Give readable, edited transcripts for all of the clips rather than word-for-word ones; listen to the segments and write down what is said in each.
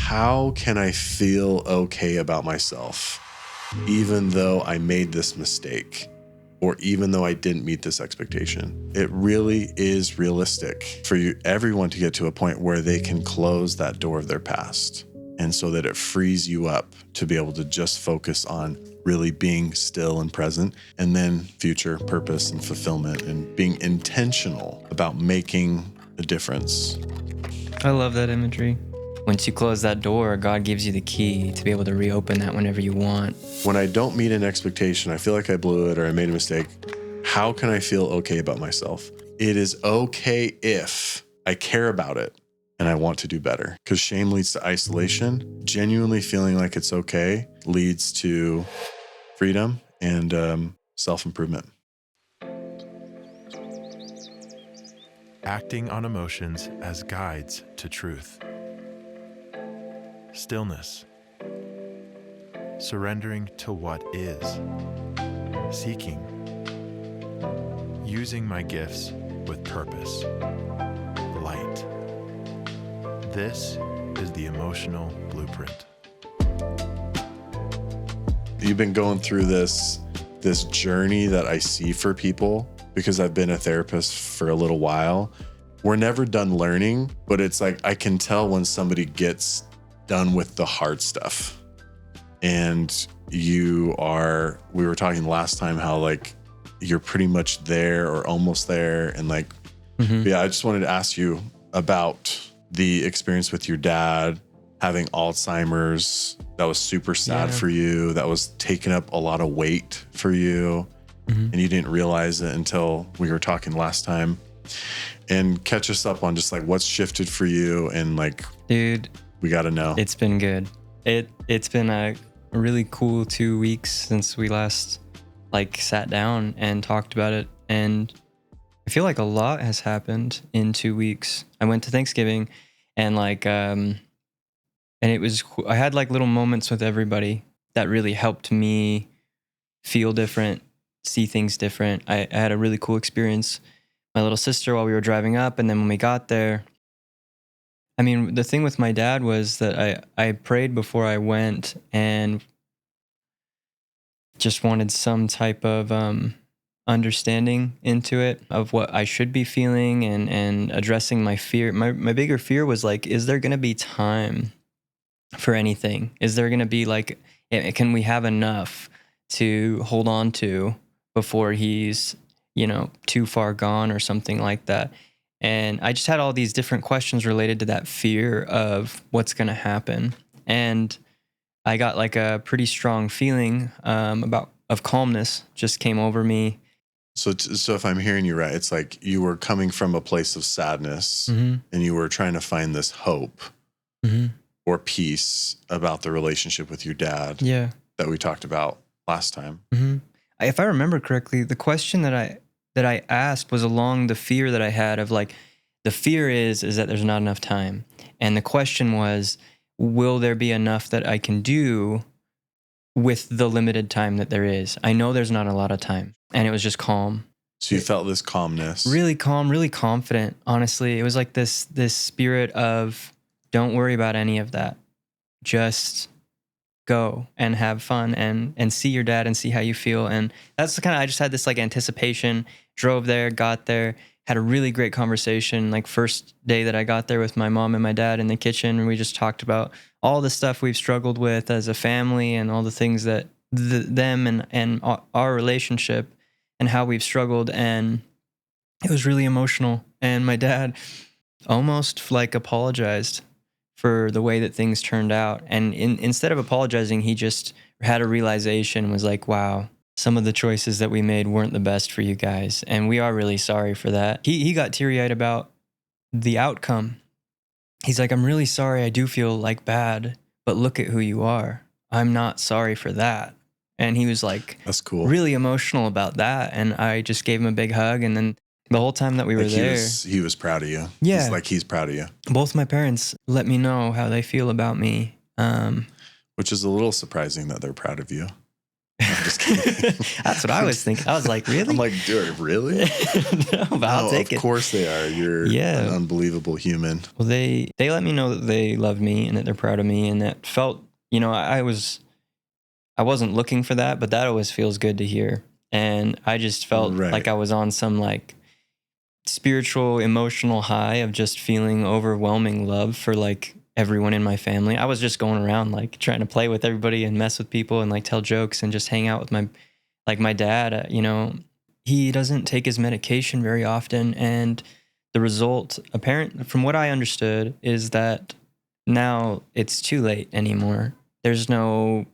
how can I feel okay about myself, even though I made this mistake, or even though I didn't meet this expectation? It really is realistic for everyone to get to a point where they can close that door of their past. And so that it frees you up to be able to just focus on really being still and present, and then future purpose and fulfillment, and being intentional about making a difference. I love that imagery. Once you close that door, God gives you the key to be able to reopen that whenever you want. When I don't meet an expectation, I feel like I blew it or I made a mistake. How can I feel okay about myself? It is okay if I care about it and I want to do better, because shame leads to isolation. Genuinely feeling like it's okay leads to freedom and self-improvement. Acting on emotions as guides to truth. Stillness. Surrendering to what is. Seeking. Using my gifts with purpose. Light. This is the emotional blueprint. You've been going through this journey that I see for people, because I've been a therapist for a little while. We're never done learning, but it's like I can tell when somebody gets done with the hard stuff. And we were talking last time how like you're pretty much there or almost there. And like, yeah, I just wanted to ask you about the experience with your dad having Alzheimer's. That was super sad for you. That was taking up a lot of weight for you. And you didn't realize it until we were talking last time. And catch us up on just like what's shifted for you, and like, dude, we got to know. It's been good. It's been a really cool 2 weeks since we last like sat down and talked about it. And I feel like a lot has happened in 2 weeks. I went to Thanksgiving and like, and it was, I had like little moments with everybody that really helped me feel different, see things different. I had a really cool experience. My little sister while we were driving up, and then when we got there, I mean, the thing with my dad was that I prayed before I went and just wanted some type of understanding into it of what I should be feeling, and addressing my fear. My bigger fear was like, is there going to be time for anything? Is there going to be like, can we have enough to hold on to before he's, too far gone or something like that? And I just had all these different questions related to that fear of what's going to happen. And I got like a pretty strong feeling of calmness just came over me. So if I'm hearing you right, it's like you were coming from a place of sadness, and you were trying to find this hope or peace about the relationship with your dad that we talked about last time. If I remember correctly, the question that I asked was along the fear that I had of like, the fear is that there's not enough time. And the question was, will there be enough that I can do with the limited time that there is? I know there's not a lot of time. And it was just calm. So you felt this calmness. Really calm, really confident, honestly. It was like this spirit of, don't worry about any of that. Just go and have fun and see your dad and see how you feel. And that's the kind of, I just had this like anticipation, drove there, got there, had a really great conversation. Like first day that I got there with my mom and my dad in the kitchen, and we just talked about all the stuff we've struggled with as a family and all the things that them and our relationship and how we've struggled. And it was really emotional. And my dad almost like apologized for the way that things turned out. And instead of apologizing, he just had a realization and was like, wow, some of the choices that we made weren't the best for you guys. And we are really sorry for that. He got teary-eyed about the outcome. He's like, I'm really sorry. I do feel like bad, but look at who you are. I'm not sorry for that. And he was like, that's cool, really emotional about that. And I just gave him a big hug. And then the whole time that we were there, he was proud of you. Yeah. He's proud of you. Both my parents let me know how they feel about me. Which is a little surprising that they're proud of you. I'm just kidding. That's what I was thinking. I was like, really? I'm like, dude, really? No, but I'll take it. Of course they are. You're Yeah. an unbelievable human. Well, they let me know that they love me and that they're proud of me, and that felt, I wasn't looking for that, but that always feels good to hear. And I just felt Right. like I was on some like spiritual, emotional high of just feeling overwhelming love for like everyone in my family. I was just going around like trying to play with everybody and mess with people and like tell jokes and just hang out with my dad, he doesn't take his medication very often. And the result, apparent from what I understood, is that now it's too late anymore. There's no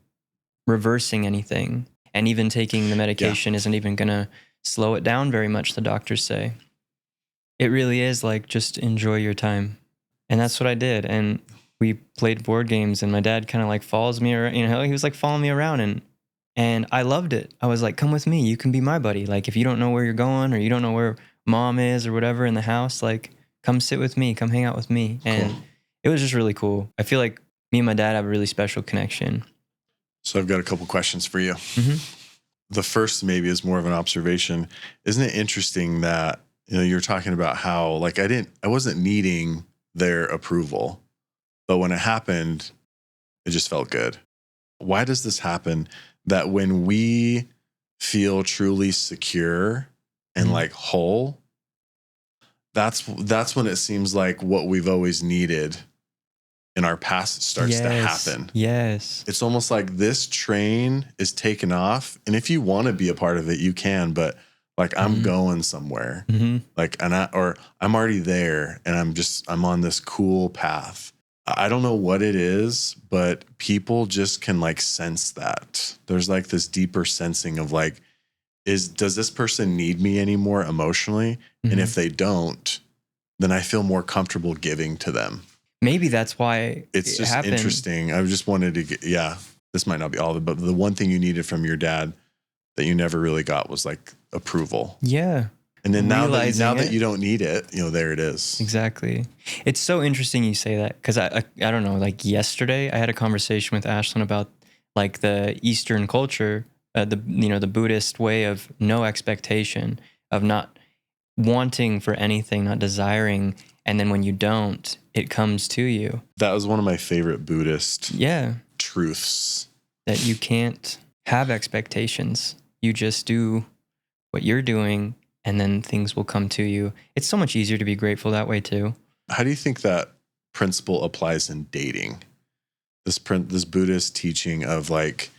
reversing anything. And even taking the medication isn't even going to slow it down very much, the doctors say. It really is like, just enjoy your time. And that's what I did. And we played board games, and my dad kind of like follows me around, he was like following me around, and I loved it. I was like, come with me. You can be my buddy. Like, if you don't know where you're going, or you don't know where mom is or whatever in the house, like, come sit with me, come hang out with me. And it was just really cool. I feel like me and my dad have a really special connection. So I've got a couple questions for you. Mm-hmm. The first maybe is more of an observation. Isn't it interesting that, you're talking about how like I wasn't needing their approval, but when it happened, it just felt good. Why does this happen? That when we feel truly secure and like whole, that's when it seems like what we've always needed in our past starts to happen. Yes. It's almost like this train is taken off. And if you want to be a part of it, you can, but like I'm going somewhere, like, I'm already there, and I'm on this cool path. I don't know what it is, but people just can like sense that. There's like this deeper sensing of like, does this person need me anymore emotionally? And if they don't, then I feel more comfortable giving to them. Maybe that's why it's just happened. Interesting. I just wanted to get, this might not be all of it, but the one thing you needed from your dad that you never really got was like approval. Yeah. And then now that you don't need it, there it is. Exactly. It's so interesting you say that, because I don't know, like yesterday I had a conversation with Ashlyn about like the Eastern culture, the Buddhist way of no expectation, of not wanting for anything, not desiring, and then when you don't, it comes to you. That was one of my favorite Buddhist truths. That you can't have expectations. You just do what you're doing, and then things will come to you. It's so much easier to be grateful that way too. How do you think that principle applies in dating? This Buddhist teaching of like,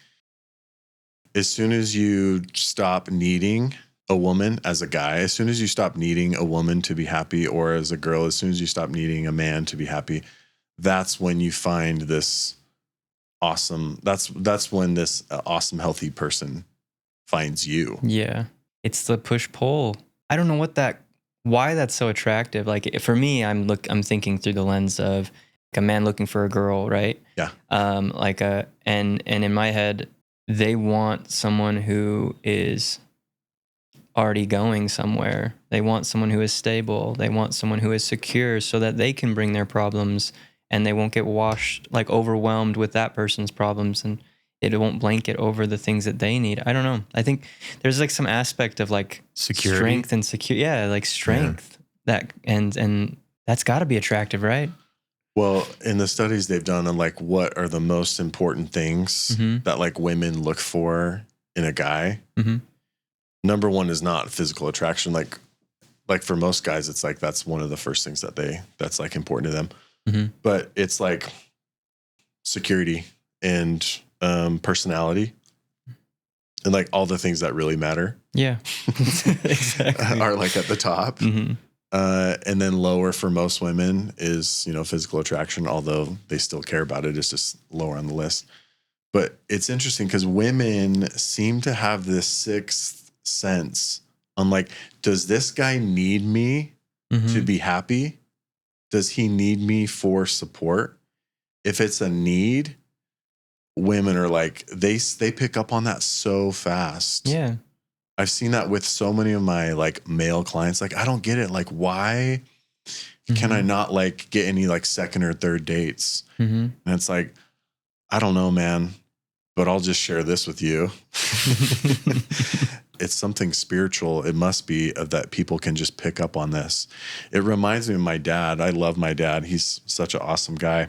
as soon as you stop needing a woman as a guy, as soon as you stop needing a woman to be happy, or as a girl, as soon as you stop needing a man to be happy, that's when you find this awesome, that's when this awesome, healthy person finds you. Yeah. It's the push-pull. I don't know why that's so attractive. Like for me, I'm thinking through the lens of like a man looking for a girl, right? Yeah. And in my head, they want someone who is already going somewhere. They want someone who is stable. They want someone who is secure, so that they can bring their problems and they won't get overwhelmed with that person's problems, and it won't blanket over the things that they need. I don't know. I think there's like some aspect of like security, strength and strength that, and that's got to be attractive, right? Well, in the studies they've done on like what are the most important things that like women look for in a guy, number one is not physical attraction. Like for most guys, it's like that's one of the first things that's like important to them. But it's like security and personality, and like all the things that really matter. Yeah, exactly. Are like at the top. And then lower for most women is, physical attraction, although they still care about it. It's just lower on the list. But it's interesting because women seem to have this sixth sense on like, does this guy need me to be happy? Does he need me for support? If it's a need, women are like, they pick up on that so fast. Yeah. I've seen that with so many of my like male clients. Like, I don't get it. Like, why can I not like get any like second or third dates? And it's like, I don't know, man. but I'll just share this with you. It's something spiritual. It must be of that people can just pick up on this. It reminds me of my dad. I love my dad. He's such an awesome guy.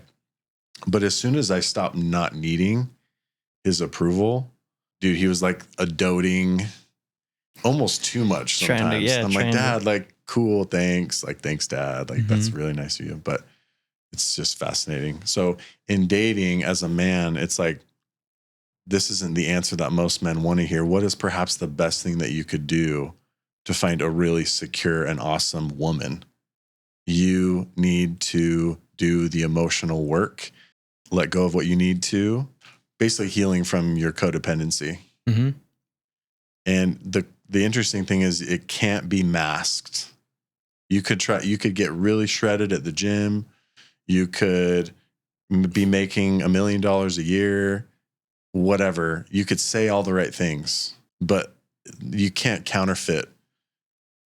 But as soon as I stopped not needing his approval, dude, he was like a doting, almost too much sometimes. I'm like, Dad, like, cool, thanks. Like, thanks, Dad. Like, that's really nice of you. But it's just fascinating. So in dating as a man, it's like, this isn't the answer that most men want to hear. What is perhaps the best thing that you could do to find a really secure and awesome woman? You need to do the emotional work, let go of what you need to, basically healing from your codependency. Mm-hmm. And the interesting thing is it can't be masked. You could get really shredded at the gym. You could be making $1 million a year, whatever. You could say all the right things, but you can't counterfeit.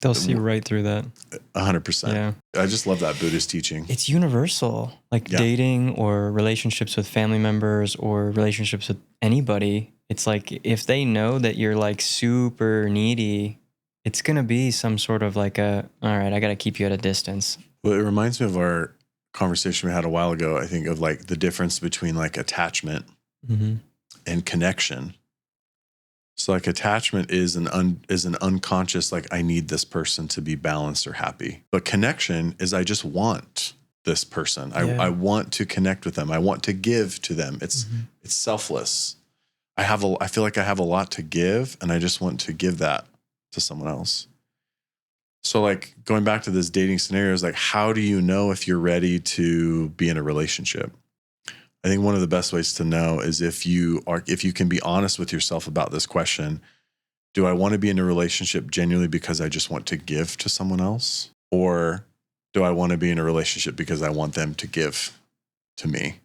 They'll see right through that. 100%. Yeah. I just love that Buddhist teaching. It's universal, like dating or relationships with family members or relationships with anybody. It's like, if they know that you're like super needy, it's going to be some sort of like all right, I got to keep you at a distance. Well, it reminds me of our conversation we had a while ago, I think, of like the difference between like attachment and connection. So like attachment is an unconscious, like, I need this person to be balanced or happy. But connection is, I just want this person. I want to connect with them. I want to give to them. It's selfless. I feel like I have a lot to give, and I just want to give that to someone else. So like going back to this dating scenario is like, how do you know if you're ready to be in a relationship? I think one of the best ways to know is if you can be honest with yourself about this question. Do I want to be in a relationship genuinely because I just want to give to someone else? Or do I want to be in a relationship because I want them to give to me?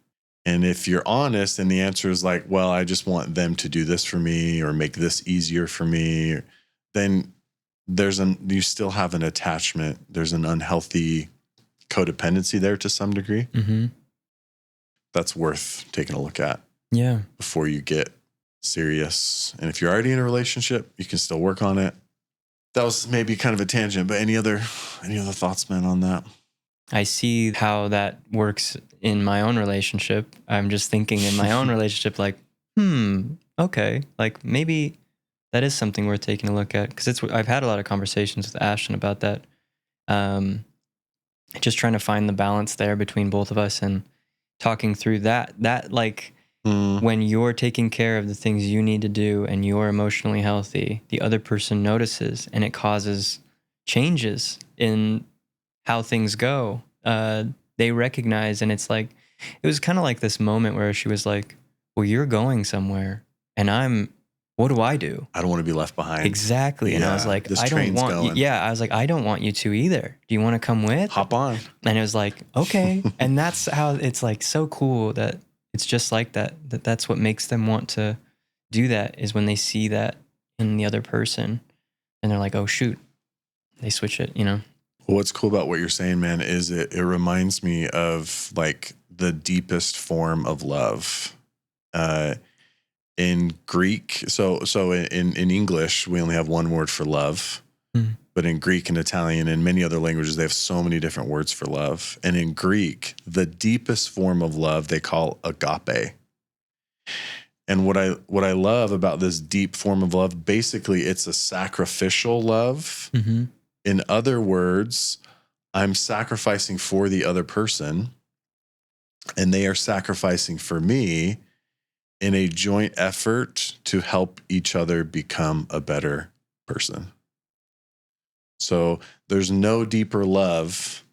And if you're honest and the answer is like, well, I just want them to do this for me or make this easier for me, then you still have an attachment. There's an unhealthy codependency there to some degree. That's worth taking a look at. Yeah. Before you get serious. And if you're already in a relationship, you can still work on it. That was maybe kind of a tangent, but any other thoughts, man, on that? I see how that works in my own relationship. I'm just thinking in my own relationship, like, okay, like maybe that is something worth taking a look at, because I've had a lot of conversations with Ashton about that. Just trying to find the balance there between both of us and talking through that like when you're taking care of the things you need to do and you're emotionally healthy, the other person notices and it causes changes in how things go. They recognize, and it's like, it was kind of like this moment where she was like, well, you're going somewhere and what do I do? I don't want to be left behind. Exactly. And I was like, this I don't train's want going. I was like, I don't want you to either. Do you want to come with? Hop on. And it was like, okay. And that's how it's like so cool that it's just like that's what makes them want to do that, is when they see that in the other person and they're like, oh shoot, they switch it, What's cool about what you're saying, man, is it reminds me of like the deepest form of love. In Greek, so in English, we only have one word for love, but in Greek and Italian and many other languages, they have so many different words for love. And in Greek, the deepest form of love they call agape. And what I love about this deep form of love, basically, it's a sacrificial love. In other words, I'm sacrificing for the other person, and they are sacrificing for me in a joint effort to help each other become a better person. So there's no deeper love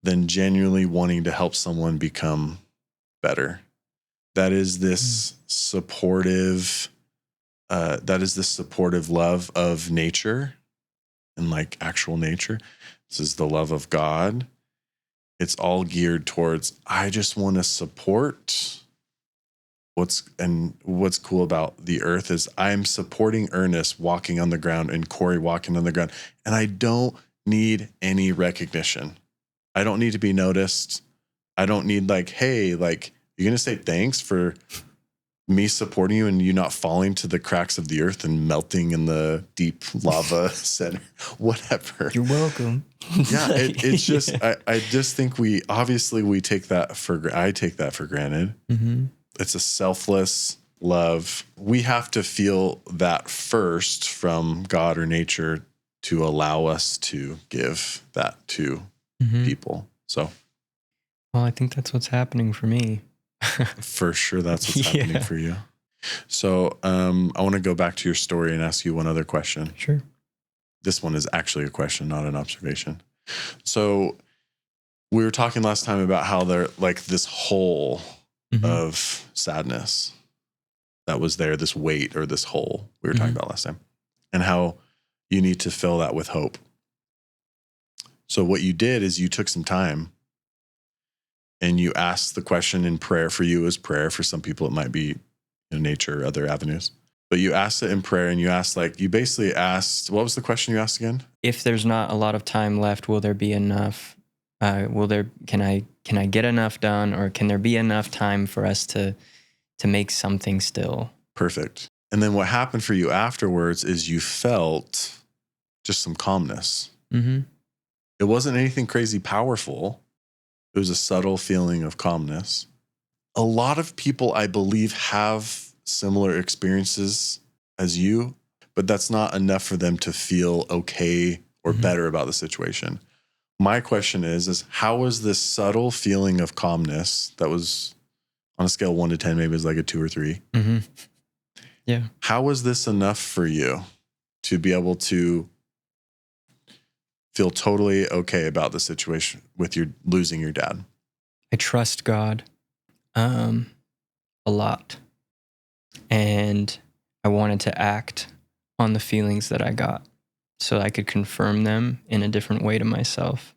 than genuinely wanting to help someone become better. That is this supportive love of nature and like actual nature. This is the love of God. It's all geared towards, I just want to support. What's cool about the earth is I'm supporting Ernest walking on the ground and Corey walking on the ground, and I don't need any recognition. I don't need to be noticed. I don't need like, hey, like, you're going to say thanks for me supporting you and you not falling to the cracks of the earth and melting in the deep lava center, whatever. You're welcome. Yeah, it's just, I just think I take that for granted. Mm-hmm. It's a selfless love. We have to feel that first from God or nature to allow us to give that to people. So, well, I think that's what's happening for me. for sure, that's what's happening for you. So, I want to go back to your story and ask you one other question. Sure. This one is actually a question, not an observation. So, we were talking last time about how they're like this hole of sadness that was there, this weight or this hole we were talking about last time, and how you need to fill that with hope. So, what you did is you took some time and you asked the question in prayer. For you, is prayer. For some people, it might be in nature, other avenues. But you asked it in prayer, and you basically asked, what was the question you asked again? If there's not a lot of time left, will there be enough? Can I get enough done, or can there be enough time for us to make something still? Perfect. And then what happened for you afterwards is you felt just some calmness. Mm-hmm. It wasn't anything crazy powerful. It was a subtle feeling of calmness. A lot of people, I believe, have similar experiences as you, but that's not enough for them to feel okay or better about the situation. My question is how was this subtle feeling of calmness that was on a scale of 1 to 10, maybe it was like a 2 or 3. Mm-hmm. Yeah. How was this enough for you to be able to feel totally okay about the situation with your losing your dad? I trust God a lot. And I wanted to act on the feelings that I got so I could confirm them in a different way to myself.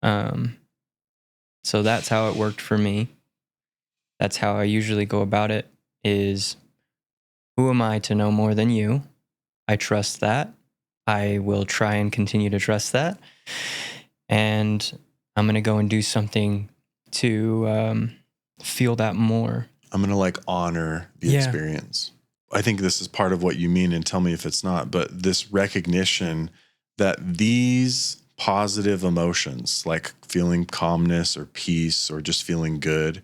So that's how it worked for me. That's how I usually go about it is, who am I to know more than you? I trust that. I will try and continue to trust that. And I'm going to go and do something to feel that more. I'm going to honor the experience. I think this is part of what you mean, and tell me if it's not, but this recognition that these positive emotions, like feeling calmness or peace or just feeling good,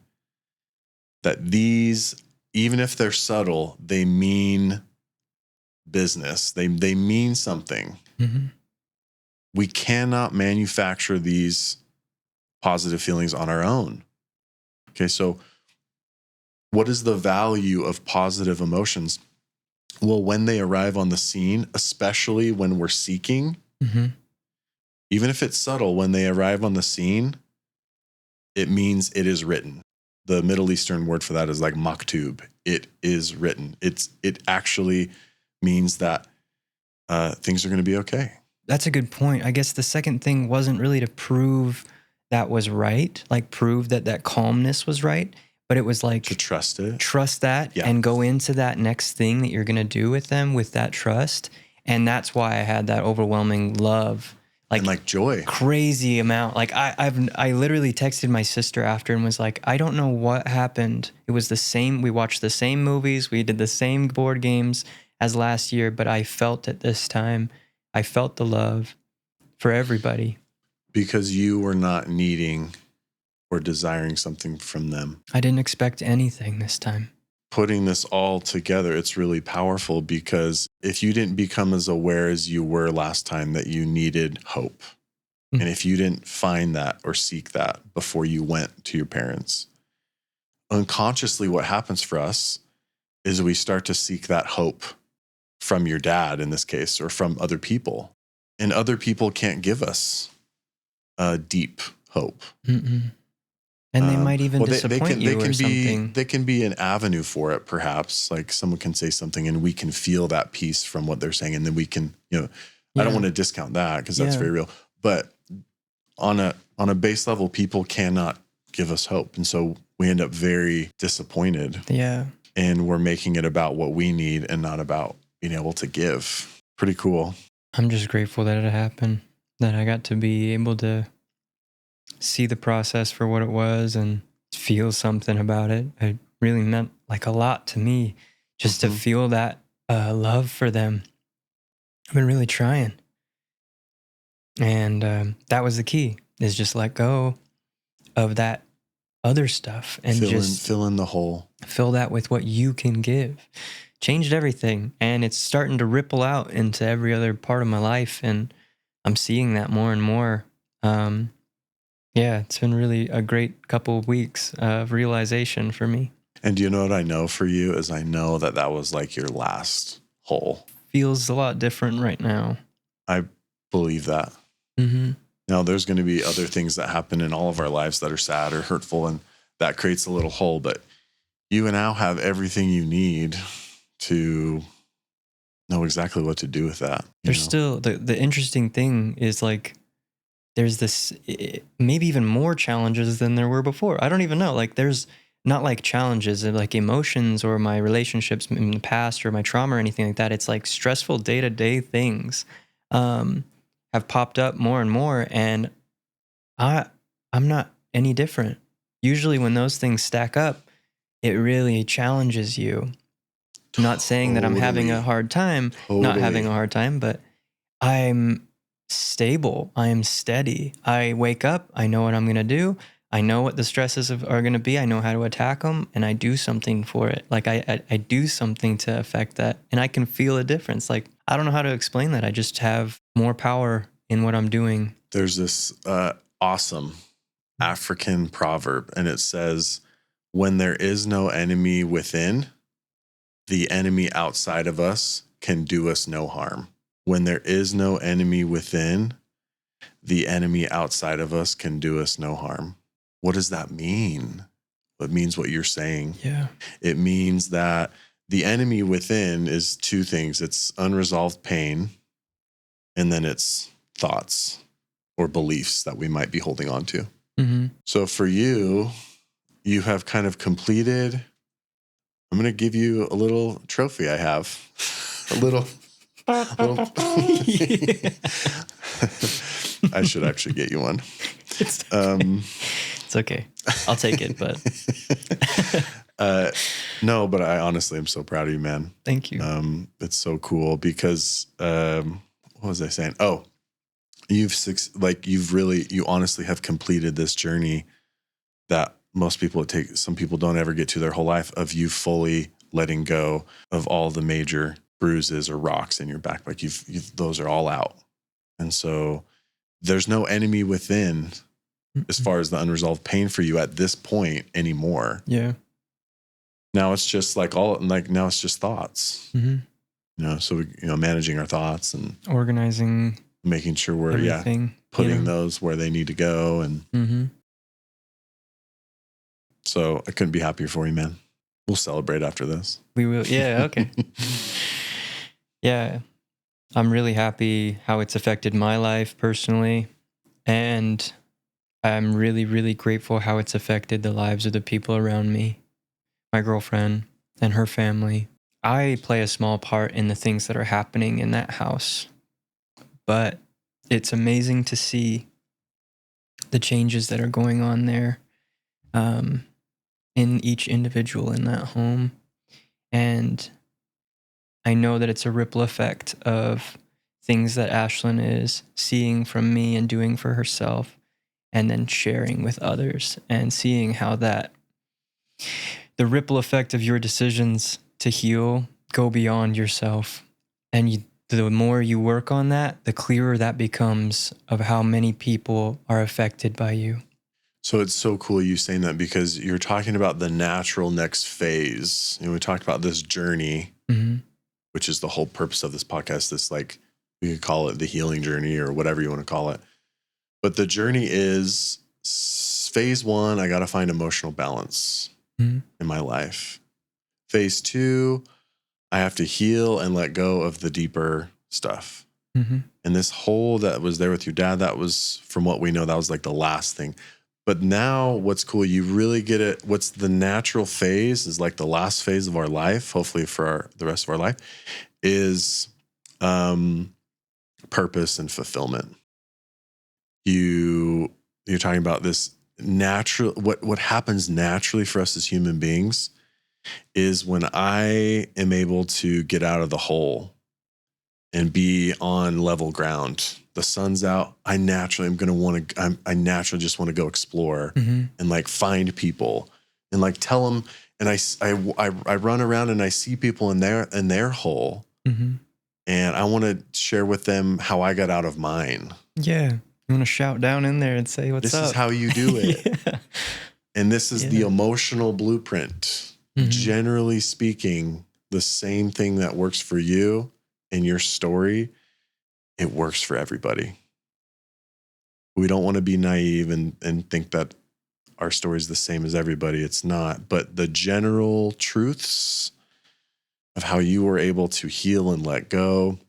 that these, even if they're subtle, they mean business. They mean something. Mm-hmm. We cannot manufacture these positive feelings on our own. Okay, so what is the value of positive emotions? Well, when they arrive on the scene, especially when we're seeking, even if it's subtle, when they arrive on the scene, it means it is written. The Middle Eastern word for that is like maktub. It is written. It actually means that things are going to be okay. That's a good point. I guess the second thing wasn't really to prove that was right, like prove that calmness was right, but it was like to trust it. Trust that and go into that next thing that you're going to do with them with that trust. And that's why I had that overwhelming love. Like joy. Crazy amount. Like I literally texted my sister after and was like, I don't know what happened. It was the same. We watched the same movies. We did the same board games as last year, but I felt it this time. I felt the love for everybody. Because you were not needing or desiring something from them. I didn't expect anything this time. Putting this all together, it's really powerful, because if you didn't become as aware as you were last time that you needed hope, and if you didn't find that or seek that before you went to your parents, unconsciously what happens for us is we start to seek that hope from your dad in this case, or from other people. And other people can't give us a deep hope. Mm-mm. And they might even disappoint you or something. They can be an avenue for it, perhaps. Like someone can say something and we can feel that peace from what they're saying. And then we can, I don't want to discount that because that's very real. But on a base level, people cannot give us hope. And so we end up very disappointed. Yeah. And we're making it about what we need and not about being able to give. Pretty cool. I'm just grateful that it happened, that I got to be able to see the process for what it was and feel something about it. really meant like a lot to me, just to feel that love for them. I've been really trying. And that was the key, is just let go of that other stuff and fill in the hole. Fill that with what you can give. Changed everything. And it's starting to ripple out into every other part of my life. And I'm seeing that more and more. Yeah, it's been really a great couple of weeks of realization for me. And do you know what I know for you is I know that was like your last hole. Feels a lot different right now. I believe that. Mm-hmm. Now, there's going to be other things that happen in all of our lives that are sad or hurtful, and that creates a little hole. But you now have everything you need to know exactly what to do with that. There's still, the interesting thing is like, there's this, maybe even more challenges than there were before. I don't even know. Like, there's not like challenges of like emotions or my relationships in the past or my trauma or anything like that. It's like stressful day-to-day things have popped up more and more. And I'm not any different. Usually when those things stack up, it really challenges you. Not saying that I'm having a hard time, not having a hard time, but I'm stable. I am steady. I wake up. I know what I'm going to do. I know what the stresses are going to be. I know how to attack them, and I do something for it. Like I do something to affect that, and I can feel a difference. Like, I don't know how to explain that. I just have more power in what I'm doing. There's this awesome African proverb, and it says, when there is no enemy within, the enemy outside of us can do us no harm. When there is no enemy within, the enemy outside of us can do us no harm. What does that mean? It means what you're saying. Yeah. It means that the enemy within is two things. It's unresolved pain, and then it's thoughts or beliefs that we might be holding on to. Mm-hmm. So for you, you have kind of completed. I'm going to give you a little trophy I have. A little. I should actually get you one. It's okay. I'll take it, but no, but I honestly am so proud of you, man. Thank you. It's so cool because what was I saying? Oh, you honestly have completed this journey that most people some people don't ever get to their whole life, of you fully letting go of all the major bruises or rocks in your back. Like those are all out. And so there's no enemy within as far as the unresolved pain for you at this point anymore. Yeah. Now it's just now it's just thoughts, so managing our thoughts and organizing, making sure we're everything, putting those where they need to go. And so I couldn't be happier for you, man. We'll celebrate after this. We will. Yeah. Okay. Yeah. I'm really happy how it's affected my life personally. And I'm really, really grateful how it's affected the lives of the people around me, my girlfriend and her family. I play a small part in the things that are happening in that house, but it's amazing to see the changes that are going on there in each individual in that home. And I know that it's a ripple effect of things that Ashlyn is seeing from me and doing for herself, and then sharing with others and seeing how that the ripple effect of your decisions to heal go beyond yourself. And the more you work on that, the clearer that becomes of how many people are affected by you. So it's so cool you saying that, because you're talking about the natural next phase. We talked about this journey, which is the whole purpose of this podcast. This, like, we could call it the healing journey or whatever you want to call it. But the journey is phase 1, I got to find emotional balance in my life. Phase 2, I have to heal and let go of the deeper stuff. And this hole that was there with your dad, that was, from what we know, that was like the last thing. But now what's cool, you really get it. What's the natural phase is like the last phase of our life, hopefully for the rest of our life, is purpose and fulfillment. You're talking about this natural, what happens naturally for us as human beings is when I am able to get out of the hole and be on level ground. The sun's out. I naturally I naturally just want to go explore and like find people and like tell them. And I run around and I see people in their hole, and I want to share with them how I got out of mine. Yeah. You want to shout down in there and say, what's up? This is how you do it. Yeah. And this is the emotional blueprint. Generally speaking, the same thing that works for you and your story, it works for everybody. We don't want to be naive and think that our story is the same as everybody. It's not. But the general truths of how you were able to heal and let go,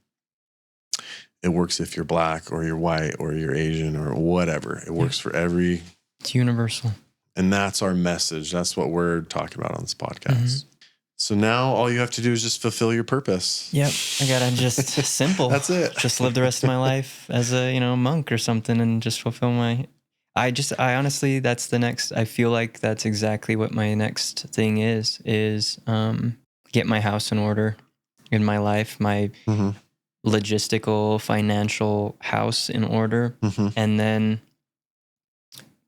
it works if you're Black or you're white or you're Asian or whatever. It works for every. It's universal. And that's our message. That's what we're talking about on this podcast. So now all you have to do is just fulfill your purpose. Yep. I gotta just simple. That's it. Just live the rest of my life as a, monk or something and just fulfill I honestly, that's the next, I feel like that's exactly what my next thing is get my house in order in my life, my logistical, financial house in order, and then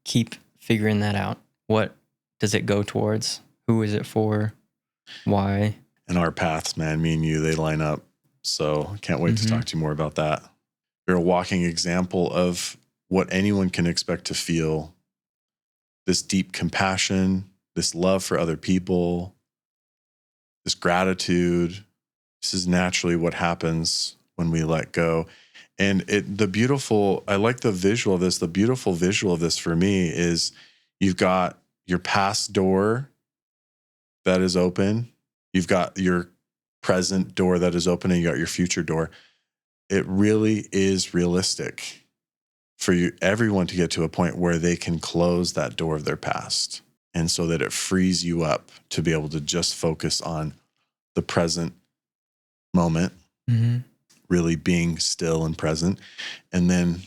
keep figuring that out. What does it go towards? Who is it for? Why? And our paths, man, me and you, they line up. So I can't wait to talk to you more about that. You're a walking example of what anyone can expect to feel. This deep compassion, this love for other people, this gratitude. This is naturally what happens when we let go. And I like the visual of this. The beautiful visual of this for me is you've got your past door that is open. You've got your present door that is open, and you got your future door. It really is realistic for everyone to get to a point where they can close that door of their past. And so that it frees you up to be able to just focus on the present moment, really being still and present, and then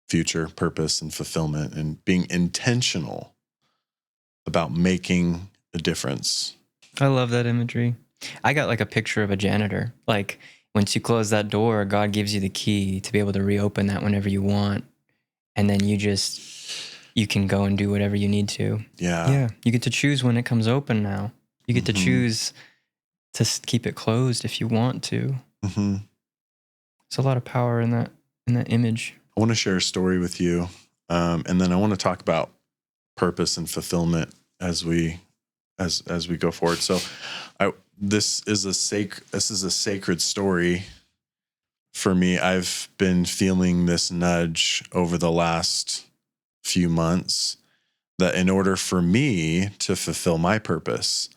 future purpose and fulfillment and being intentional about making a difference. I love that imagery. I got like a picture of a janitor. Like once you close that door, God gives you the key to be able to reopen that whenever you want. And then you can go and do whatever you need to. Yeah. Yeah. You get to choose when it comes open now. You get to choose to keep it closed if you want to. There's a lot of power in that image. I want to share a story with you. And then I want to talk about purpose and fulfillment as we go forward. So this is a sacred story for me. I've been feeling this nudge over the last few months that in order for me to fulfill my purpose,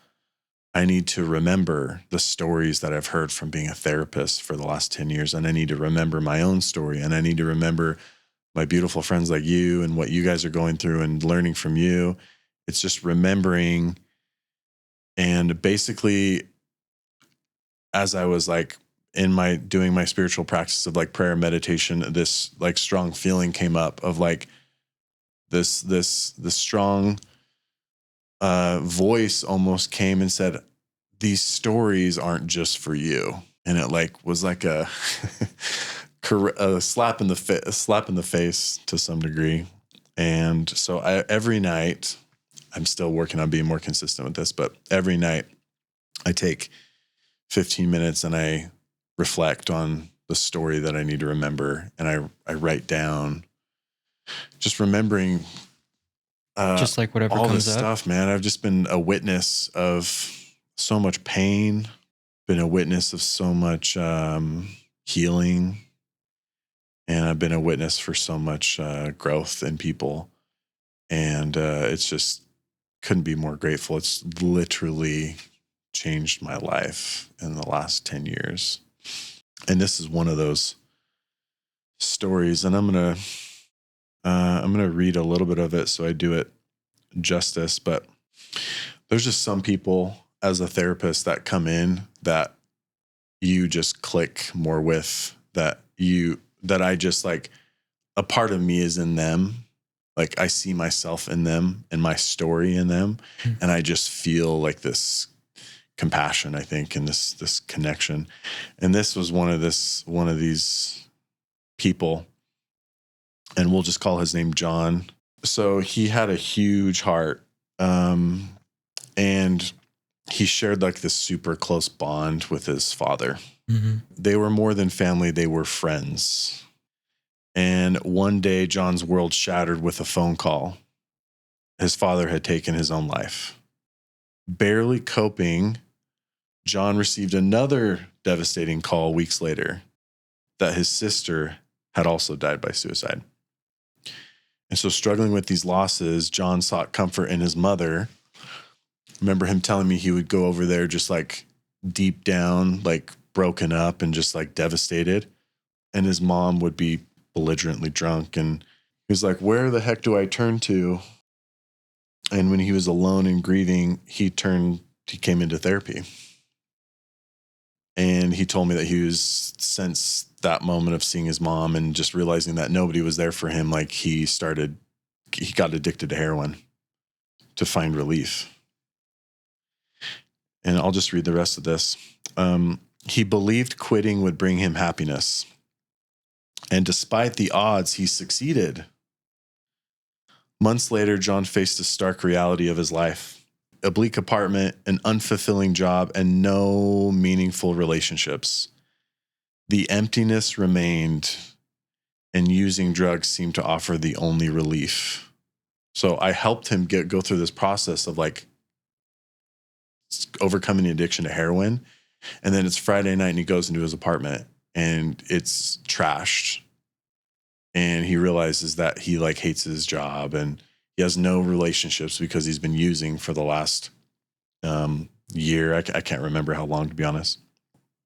I need to remember the stories that I've heard from being a therapist for the last 10 years. And I need to remember my own story. And I need to remember my beautiful friends like you and what you guys are going through and learning from you. It's just remembering. And basically, as I was like doing my spiritual practice of like prayer and meditation, this like strong feeling came up of like this strong voice almost came and said, these stories aren't just for you. And it like was like a slap in the face to some degree. And so every night, I'm still working on being more consistent with this, but every night I take 15 minutes and I reflect on the story that I need to remember. And I write down, just remembering just like whatever all comes this up. stuff, man. I've just been a witness of so much pain, been a witness of so much healing, and I've been a witness for so much growth in people. And it's just couldn't be more grateful. It's literally changed my life in the last 10 years. And this is one of those stories. And I'm going to read a little bit of it so I do it justice. But there's just some people as a therapist that come in that you just click more with, that I just like, a part of me is in them. Like I see myself in them and my story in them. And I just feel like this compassion, I think, and this connection. And this was one of these people, and we'll just call his name John. So he had a huge heart. And he shared like this super close bond with his father. They were more than family, they were friends. And one day, John's world shattered with a phone call. His father had taken his own life. Barely coping, John received another devastating call weeks later that his sister had also died by suicide. And so, struggling with these losses, John sought comfort in his mother. Remember him telling me he would go over there just like deep down, like broken up and just like devastated. And his mom would be belligerently drunk. And he was like, where the heck do I turn to? And when he was alone and grieving, he came into therapy. And he told me that he was, since that moment of seeing his mom and just realizing that nobody was there for him, like he got addicted to heroin to find relief. And I'll just read the rest of this. He believed quitting would bring him happiness. And despite the odds, he succeeded. Months later, John faced a stark reality of his life: a bleak apartment, an unfulfilling job, and no meaningful relationships. The emptiness remained, and using drugs seemed to offer the only relief. So I helped him go through this process of like overcoming the addiction to heroin. And then it's Friday night and he goes into his apartment and it's trashed. And he realizes that he like hates his job and he has no relationships because he's been using for the last year. I can't remember how long, to be honest.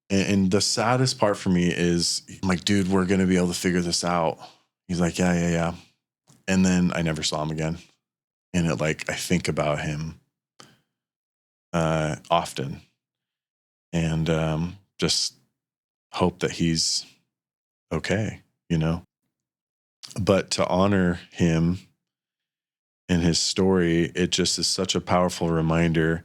And the saddest part for me is I'm like, dude, we're going to be able to figure this out. He's like, yeah. And then I never saw him again. And I think about him often and just hope that he's okay, But to honor him and his story, it just is such a powerful reminder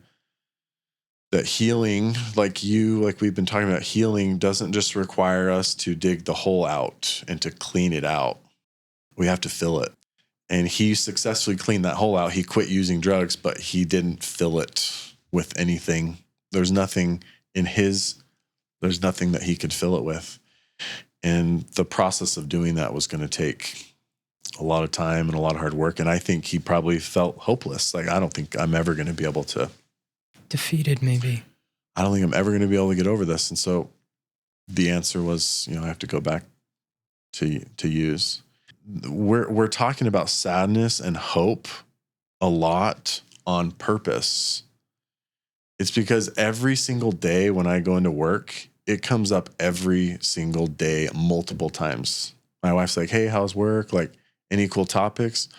that healing, like we've been talking about, healing doesn't just require us to dig the hole out and to clean it out. We have to fill it. And he successfully cleaned that hole out. He quit using drugs, but he didn't fill it with anything. There's nothing that he could fill it with. And the process of doing that was going to take a lot of time and a lot of hard work. And I think he probably felt hopeless. Like, I don't think I'm ever going to be able to. Defeated, maybe. I don't think I'm ever going to be able to get over this. And so the answer was, I have to go back to use. We're talking about sadness and hope a lot on purpose. It's because every single day when I go into work, it comes up every single day, multiple times. My wife's like, hey, how's work? Like, any cool topics?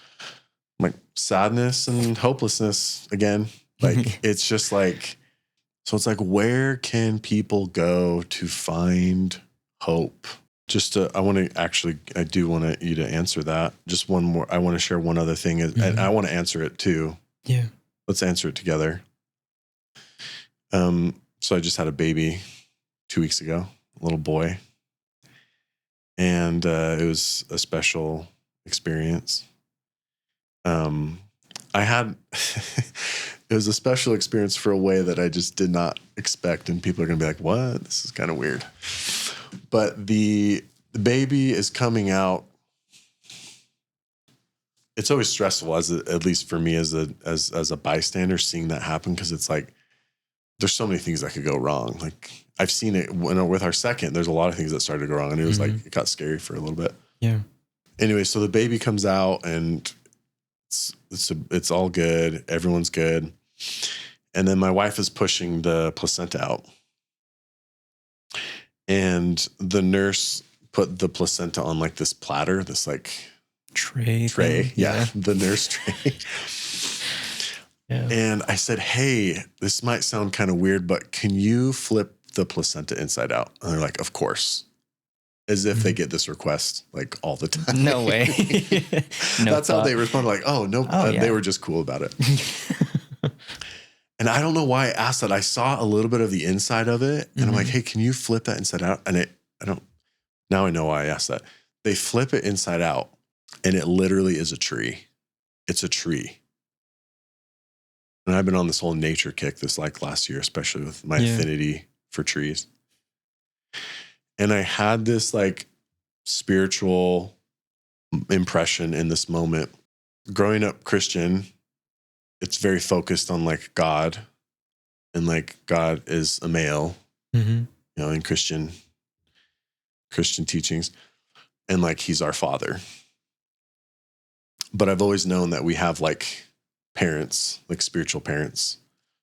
I'm like, sadness and hopelessness again. Like, it's just like, so it's like, where can people go to find hope? I do want you to answer that. Just one more. I want to share one other thing, and I want to answer it too. Yeah. Let's answer it together. So I just had a baby 2 weeks ago, a little boy. And it was a special experience. It was a special experience for a way that I just did not expect. And people are going to be like, what? This is kind of weird. But the baby is coming out. It's always stressful, at least for me as a bystander, seeing that happen, because it's like, there's so many things that could go wrong. Like, I've seen it with our second, there's a lot of things that started to go wrong, and it was like, it got scary for a little bit. Yeah. Anyway, so the baby comes out and it's all good. Everyone's good. And then my wife is pushing the placenta out. And the nurse put the placenta on like this platter, this like tray. Yeah. The nurse tray. Yeah. And I said, hey, this might sound kind of weird, but can you flip the placenta inside out? And they're like, of course. as if they get this request like all the time. No way. No That's how thought. they respond. Like, oh no, Yeah. they were just cool about it. And I don't know why I asked that. I saw a little bit of the inside of it, and I'm like, hey, can you flip that inside out? And now I know why I asked that. They flip it inside out, and it literally is a tree. It's a tree. And I've been on this whole nature kick this like last year, especially with my affinity for trees. And I had this like spiritual impression in this moment. Growing up Christian, it's very focused on like God, and like God is a male, you know, in Christian teachings, and like he's our father. But I've always known that we have like parents, like spiritual parents.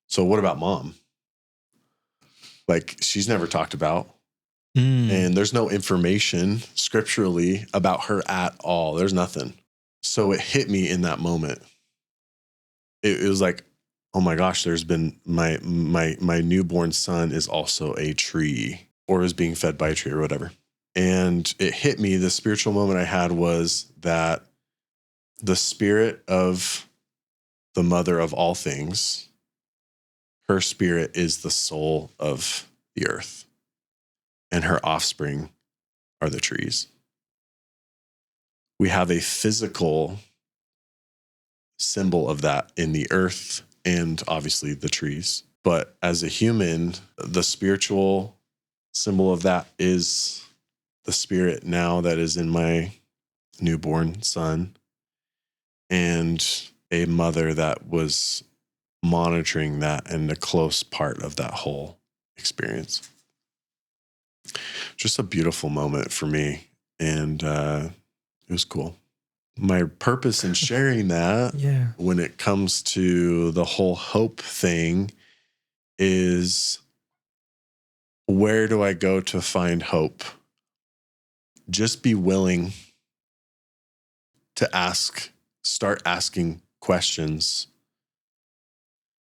So what about mom? Like she's never talked about. And there's no information scripturally about her at all. There's nothing. So it hit me in that moment. It was like, oh my gosh, there's been my newborn son is also a tree, or is being fed by a tree or whatever. And it hit me. The spiritual moment I had was that the spirit of the mother of all things, her spirit is the soul of the earth, and her offspring are the trees. We have a physical symbol of that in the earth and obviously the trees. But as a human, the spiritual symbol of that is the spirit now that is in my newborn son, and a mother that was monitoring that and a close part of that whole experience. Just a beautiful moment for me. And it was cool. My purpose in sharing that when it comes to the whole hope thing is, where do I go to find hope? Just be willing to start asking questions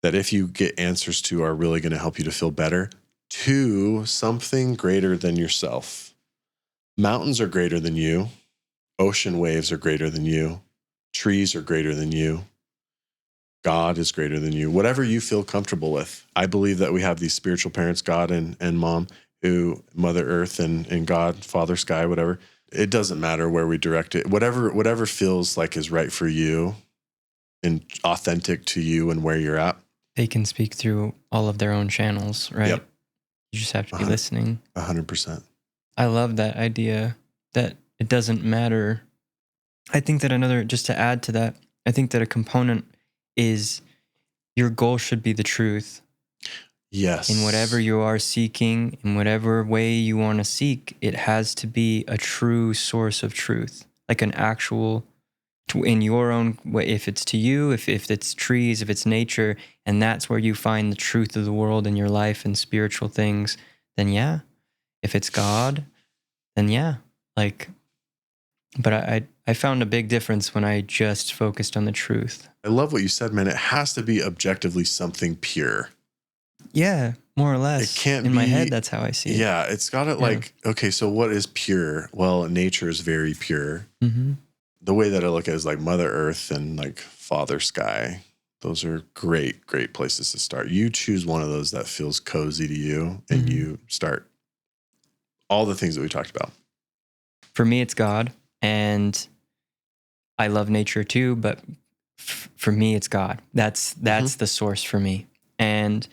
that, if you get answers to, are really going to help you to feel better, to something greater than yourself. Mountains are greater than you. Ocean waves are greater than you. Trees are greater than you. God is greater than you. Whatever you feel comfortable with. I believe that we have these spiritual parents, God and mom, who Mother Earth and God, Father Sky, whatever. It doesn't matter where we direct it. Whatever feels like is right for you and authentic to you and where you're at. They can speak through all of their own channels, right? Yep. You just have to be listening. 100%. I love that idea that it doesn't matter. I think that just to add to that, I think that a component is your goal should be the truth. Yes. In whatever you are seeking, in whatever way you want to seek, it has to be a true source of truth, like an actual, in your own way. If it's to you, if it's trees, if it's nature, and that's where you find the truth of the world in your life and spiritual things, then yeah. If it's God, then yeah. But I found a big difference when I just focused on the truth. I love what you said, man. It has to be objectively something pure. Yeah, more or less. It can't in my head, that's how I see it. Yeah, it's got it like, okay, so what is pure? Well, nature is very pure. Mm-hmm. The way that I look at it is like Mother Earth and like Father Sky. Those are great, great places to start. You choose one of those that feels cozy to you, and you start all the things that we talked about. For me, it's God, and I love nature too, but for me, it's God. That's the source for me. And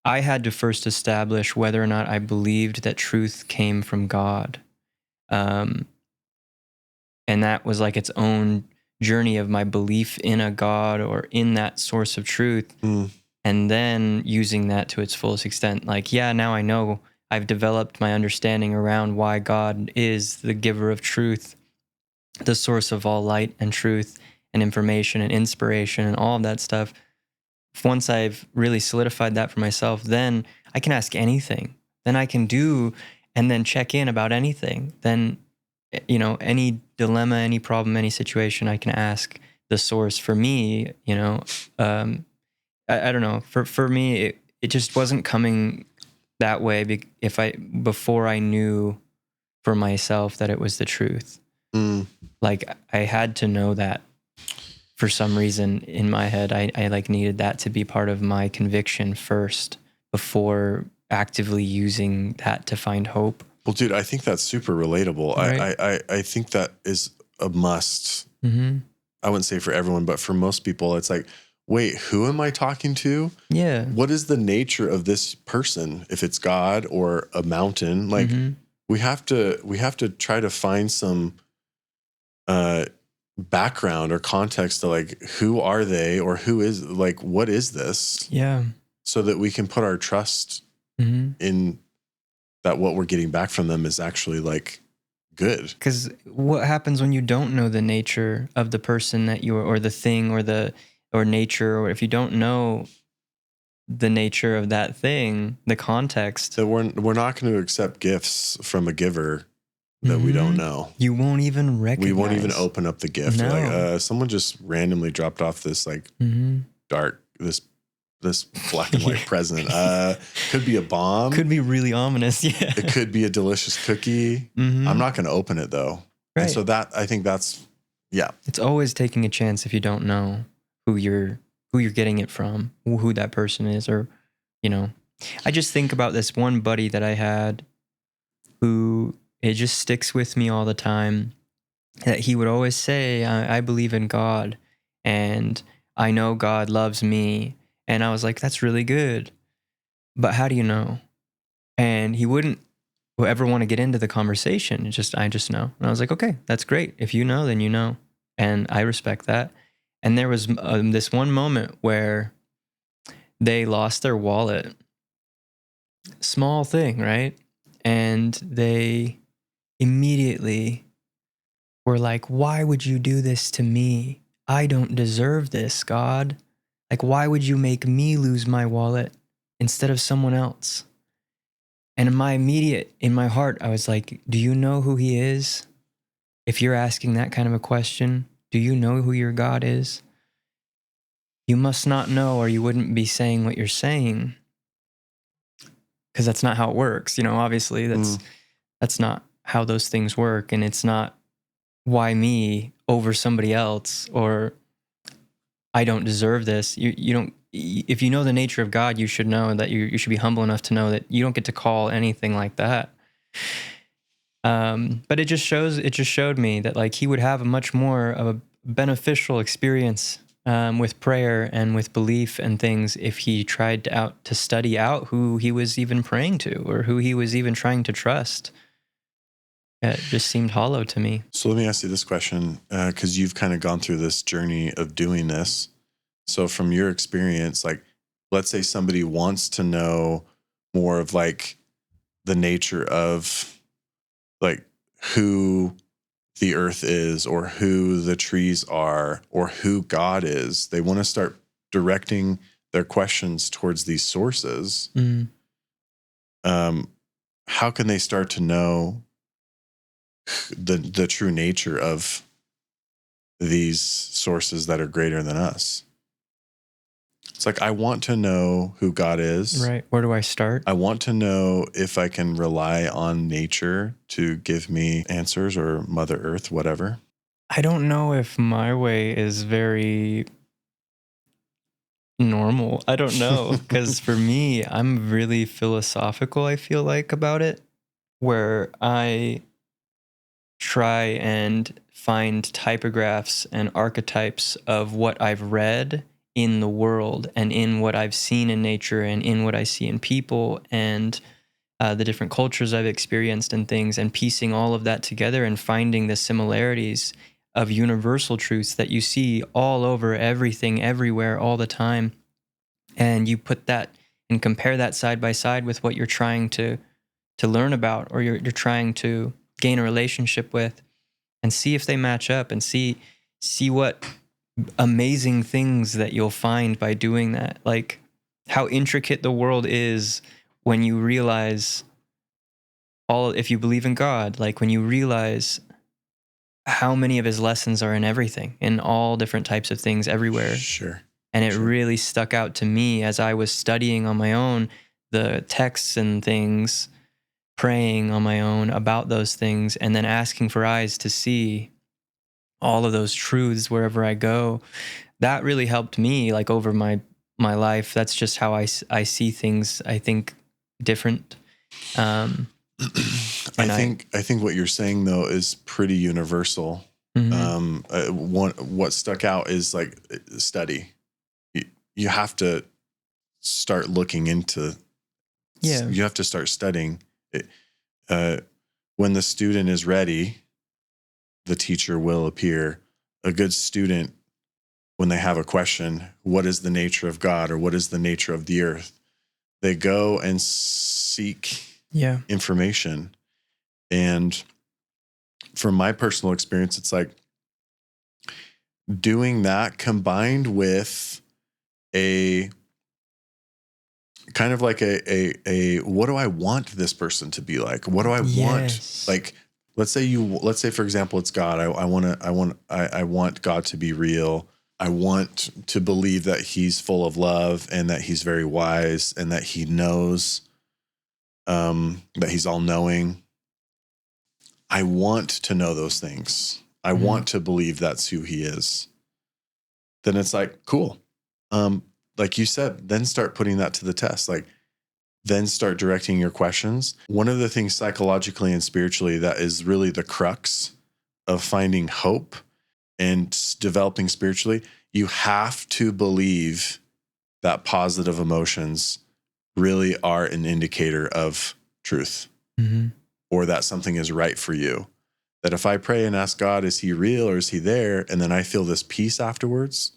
I had to first establish whether or not I believed that truth came from God. And that was like its own journey of my belief in a God or in that source of truth. And then using that to its fullest extent. Like, yeah, now I know I've developed my understanding around why God is the giver of truth, the source of all light and truth and information and inspiration and all of that stuff. Once I've really solidified that for myself, then I can ask anything. Then I can do and then check in about anything. Then, any dilemma, any problem, any situation, I can ask the source. For me, I don't know. For me, it just wasn't coming that way before I knew for myself that it was the truth. Like I had to know that for some reason in my head. I like needed that to be part of my conviction first before actively using that to find hope. Well, dude, I think that's super relatable. Right. I think that is a must. Mm-hmm. I wouldn't say for everyone, but for most people, it's like, wait, who am I talking to? Yeah. What is the nature of this person? If it's God or a mountain, like we have to try to find some background or context to like, who are they, or who is, like, what is this? Yeah. So that we can put our trust in that what we're getting back from them is actually like good. Because what happens when you don't know the nature of the person that you are, or the thing, or nature, or if you don't know the nature of that thing, the context, So we're not going to accept gifts from a giver that we don't know. you won't even recognize. We won't even open up the gift. No. Like someone just randomly dropped off this like dark, this black and white present. Could be a bomb. Could be really ominous. Yeah. It could be a delicious cookie. I'm not going to open it though. Right. And so I think that's, yeah. It's always taking a chance if you don't know who you're getting it from, who that person is, or, you know. I just think about this one buddy that I had who, it just sticks with me all the time, that he would always say, I believe in God and I know God loves me. And I was like, that's really good. But how do you know? And he wouldn't ever want to get into the conversation. I just know. And I was like, okay, that's great. If you know, then you know. And I respect that. And there was this one moment where they lost their wallet. Small thing, right? And they immediately were like, why would you do this to me? I don't deserve this, God. Like, why would you make me lose my wallet instead of someone else? And in my heart, I was like, do you know who he is? If you're asking that kind of a question, do you know who your God is? You must not know, or you wouldn't be saying what you're saying. Because that's not how it works. You know, obviously that's not how those things work. And it's not why me over somebody else, or I don't deserve this. You don't, if you know the nature of God, you should know that you should be humble enough to know that you don't get to call anything like that. But it just showed me that like he would have a much more of a beneficial experience with prayer and with belief and things if he tried to study out who he was even praying to or who he was even trying to trust. It just seemed hollow to me. So let me ask you this question, because you've kind of gone through this journey of doing this. So from your experience, like, let's say somebody wants to know more of like the nature of like who the earth is or who the trees are or who God is. They want to start directing their questions towards these sources. How can they start to know the true nature of these sources that are greater than us? It's like, I want to know who God is. Right. Where do I start? I want to know if I can rely on nature to give me answers, or Mother Earth, whatever. I don't know if my way is very normal. I don't know. Because for me, I'm really philosophical, I feel like, about it, where I try and find typographs and archetypes of what I've read in the world and in what I've seen in nature and in what I see in people and the different cultures I've experienced and things, and piecing all of that together and finding the similarities of universal truths that you see all over everything, everywhere, all the time. And you put that and compare that side by side with what you're trying to learn about, or you're trying to gain a relationship with, and see if they match up, and see what amazing things that you'll find by doing that. Like how intricate the world is when you realize if you believe in God, like when you realize how many of his lessons are in everything, in all different types of things everywhere. Sure. And it really stuck out to me as I was studying on my own the texts and things praying on my own about those things and then asking for eyes to see all of those truths wherever I go, that really helped me like over my life. That's just how I see things, I think, different. I think what you're saying though is pretty universal. What stuck out is like study. You have to start looking into. Yeah. You have to start studying. When the student is ready, the teacher will appear. A good student, when they have a question, what is the nature of God or what is the nature of the earth? They go and seek information. And from my personal experience, it's like doing that combined with a kind of like a what do I want this person to be like? What do I want? Like, let's say for example, it's God. I want God to be real. I want to believe that he's full of love and that he's very wise and that he knows, that he's all knowing. I want to know those things. I want to believe that's who he is. Then it's like, cool. Like you said, then start putting that to the test. Like, then start directing your questions. One of the things psychologically and spiritually that is really the crux of finding hope and developing spiritually, you have to believe that positive emotions really are an indicator of truth, or that something is right for you. That if I pray and ask God, is he real or is he there? And then I feel this peace afterwards,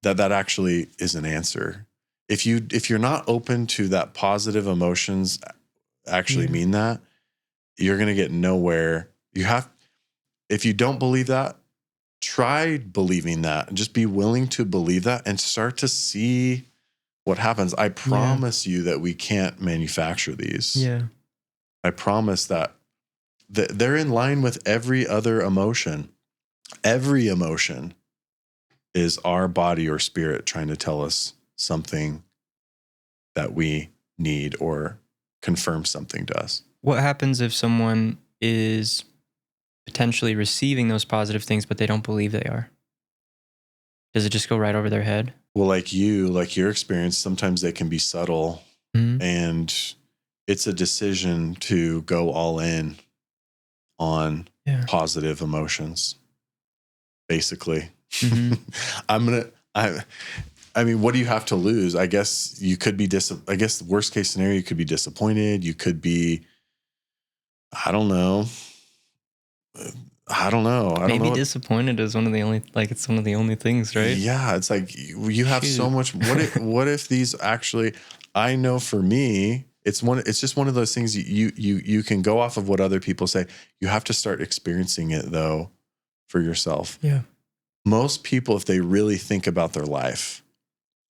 that actually is an answer. If you're not open to that positive emotions actually mean that, you're going to get nowhere. If you don't believe that, try believing that and just be willing to believe that and start to see what happens. I promise you that we can't manufacture these. Yeah. I promise that they're in line with every other emotion. Every emotion is our body or spirit trying to tell us something that we need or confirm something to us. What happens if someone is potentially receiving those positive things, but they don't believe they are? Does it just go right over their head? Well, like your experience, sometimes they can be subtle, and it's a decision to go all in on positive emotions, basically. I mean, what do you have to lose? I guess you could be I guess the worst case scenario, you could be disappointed. You could be, I don't know. Maybe disappointed is one of the only, like, it's one of the only things, right? Yeah. It's like you have so much. What if these actually, I know for me, it's just one of those things you can go off of what other people say. You have to start experiencing it though for yourself. Yeah. Most people, if they really think about their life,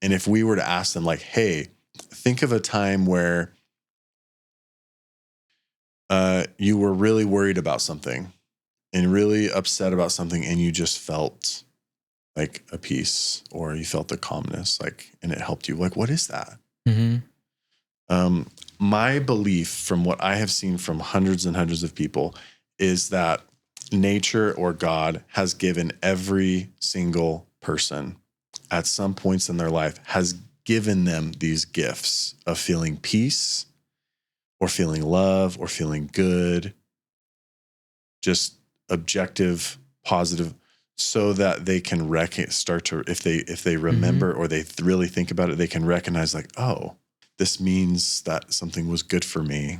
and if we were to ask them like, hey, think of a time where you were really worried about something and really upset about something, and you just felt like a peace, or you felt the calmness, like, and it helped you. Like, what is that? My belief, from what I have seen from hundreds and hundreds of people, is that nature or God has given every single person at some points in their life, has given them these gifts of feeling peace or feeling love or feeling good, just objective, positive, so that they can start to, if they remember or they really think about it, they can recognize like, oh, this means that something was good for me.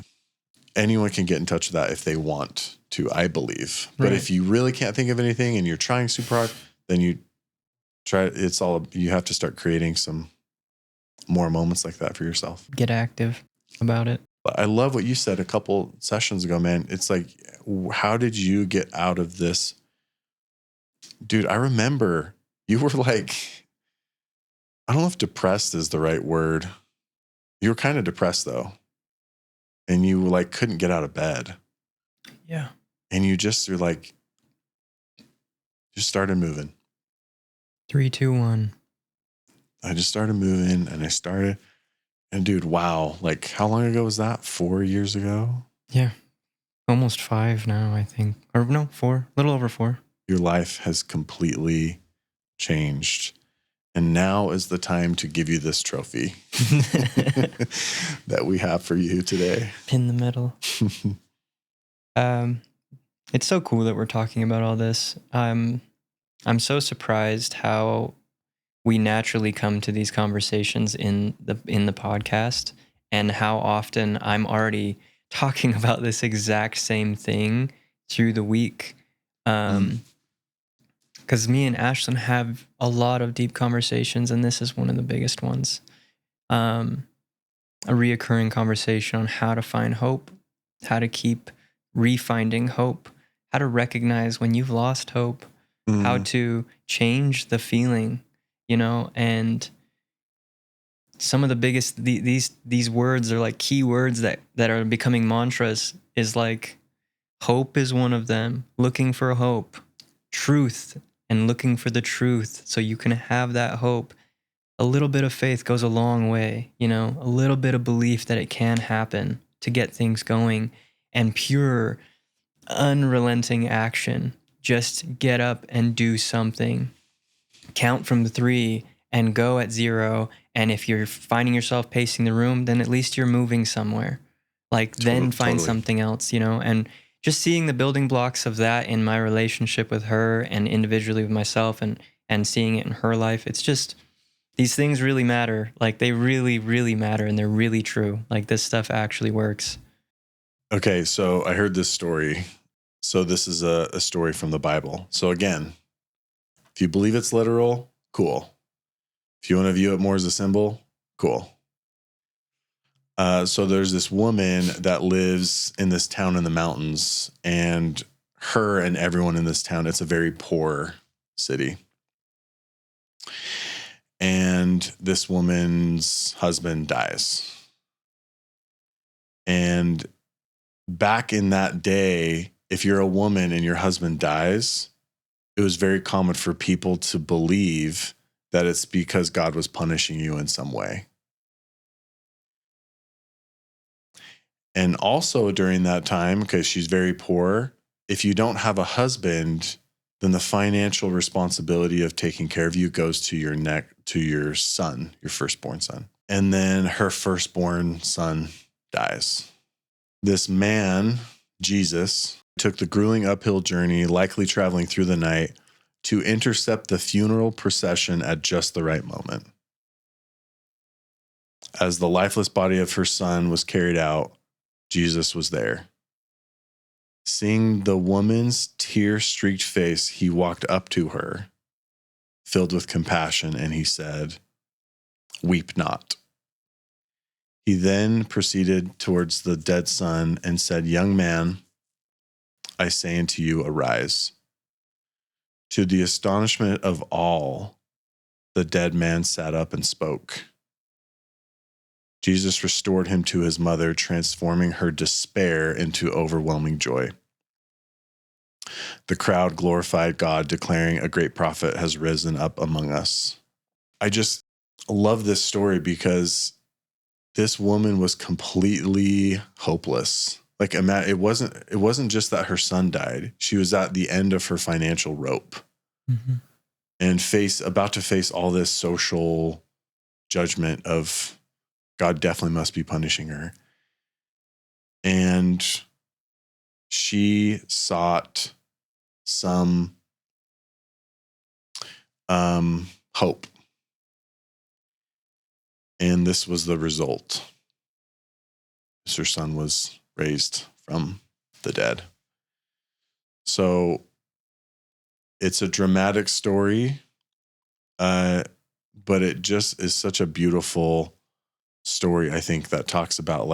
Anyone can get in touch with that if they want to, I believe. But if you really can't think of anything and you're trying super hard, then you have to start creating some more moments like that for yourself. Get active about it. I love what you said a couple sessions ago, man. It's like, how did you get out of this? Dude, I remember you were like, I don't know if depressed is the right word. You were kind of depressed though. And you like couldn't get out of bed. Yeah. And you're like, just started moving. 3, 2, 1. I just started moving, and I started, And dude, wow. Like, how long ago was that? 4 years ago? Yeah. Almost 5 now, I think. Or no, 4. A little over 4. Your life has completely changed. And now is the time to give you this trophy that we have for you today. Pin the medal. It's so cool that we're talking about all this. I'm so surprised how we naturally come to these conversations in the podcast, and how often I'm already talking about this exact same thing through the week. Because me and Ashlyn have a lot of deep conversations, and this is one of the biggest ones. A reoccurring conversation on how to find hope, how to keep refinding hope, how to recognize when you've lost hope, how to change the feeling, and some of the biggest, these words are like key words that are becoming mantras, is like hope is one of them, looking for hope, truth, and looking for the truth so you can have that hope. A little bit of faith goes a long way, a little bit of belief that it can happen to get things going, and pure, unrelenting action. Just get up and do something. Count from 3 and go at 0. And if you're finding yourself pacing the room, then at least you're moving somewhere. Then find something else, and just seeing the building blocks of that in my relationship with her and individually with myself, and seeing it in her life. It's just, these things really matter. Like, they really, really matter, and they're really true. Like, this stuff actually works. Okay, so I heard this story. So this is a story from the Bible. So again, if you believe it's literal, cool. If you want to view it more as a symbol, cool. So there's this woman that lives in this town in the mountains, and her and everyone in this town, it's a very poor city. And this woman's husband dies. And back in that day, if you're a woman and your husband dies, it was very common for people to believe that it's because God was punishing you in some way. And also during that time, because she's very poor, if you don't have a husband, then the financial responsibility of taking care of you goes to your son, your firstborn son. And then her firstborn son dies. This man, Jesus, took the grueling uphill journey, likely traveling through the night, to intercept the funeral procession at just the right moment. As the lifeless body of her son was carried out, Jesus was there. Seeing the woman's tear-streaked face, he walked up to her, filled with compassion, and he said, "Weep not." He then proceeded towards the dead son and said, "Young man, I say unto you, arise." To the astonishment of all, the dead man sat up and spoke. Jesus restored him to his mother, transforming her despair into overwhelming joy. The crowd glorified God, declaring, "A great prophet has risen up among us." I just love this story because this woman was completely hopeless. Like, it wasn't just that her son died. She was at the end of her financial rope, and about to face all this social judgment of God definitely must be punishing her. And she sought some hope. And this was the result. Her son was raised from the dead. So it's a dramatic story, but it just is such a beautiful story, I think, that talks about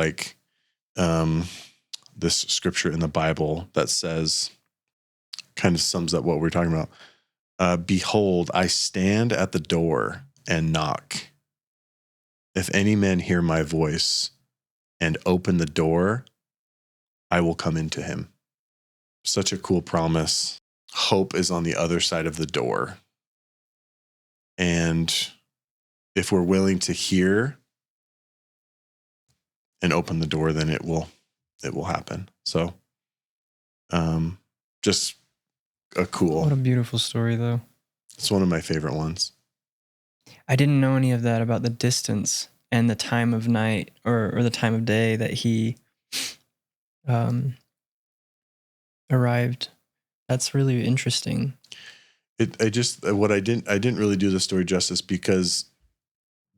this scripture in the Bible that says, kind of sums up what we're talking about. Behold, I stand at the door and knock. If any man hear my voice and open the door, I will come into him. Such a cool promise. Hope is on the other side of the door. And if we're willing to hear and open the door, then it will happen. So, just a cool. What a beautiful story, though. It's one of my favorite ones. I didn't know any of that about the distance and the time of night or the time of day that he arrived. That's really interesting. I didn't really do the story justice because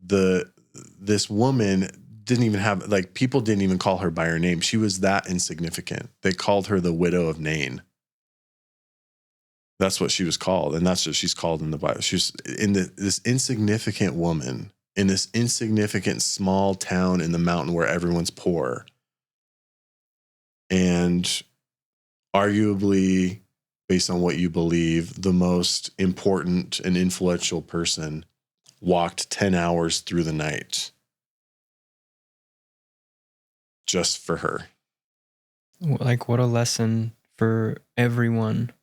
this woman didn't even have, like, people didn't even call her by her name. She was that insignificant. They called her the widow of Nain. That's what she was called, and that's what she's called in the Bible. She's this insignificant woman in this insignificant small town in the mountain where everyone's poor. And arguably, based on what you believe, the most important and influential person walked 10 hours through the night just for her. Like, what a lesson for everyone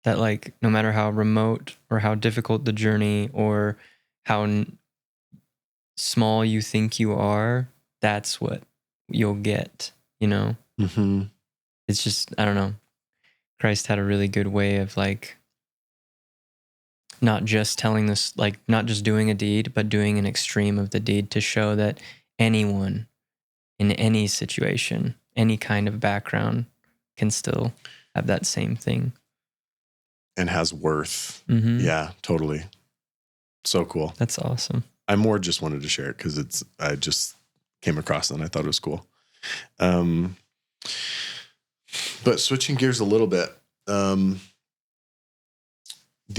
that, like, no matter how remote or how difficult the journey or how small you think you are, that's what you'll get, you know? Mm-hmm. It's just, I don't know. Christ had a really good way of, like, not just telling this, like, not just doing a deed, but doing an extreme of the deed to show that anyone in any situation, any kind of background can still have that same thing. And has worth. Mm-hmm. Yeah, totally. So cool. That's awesome. I more just wanted to share it because I just came across it and I thought it was cool. But switching gears a little bit, the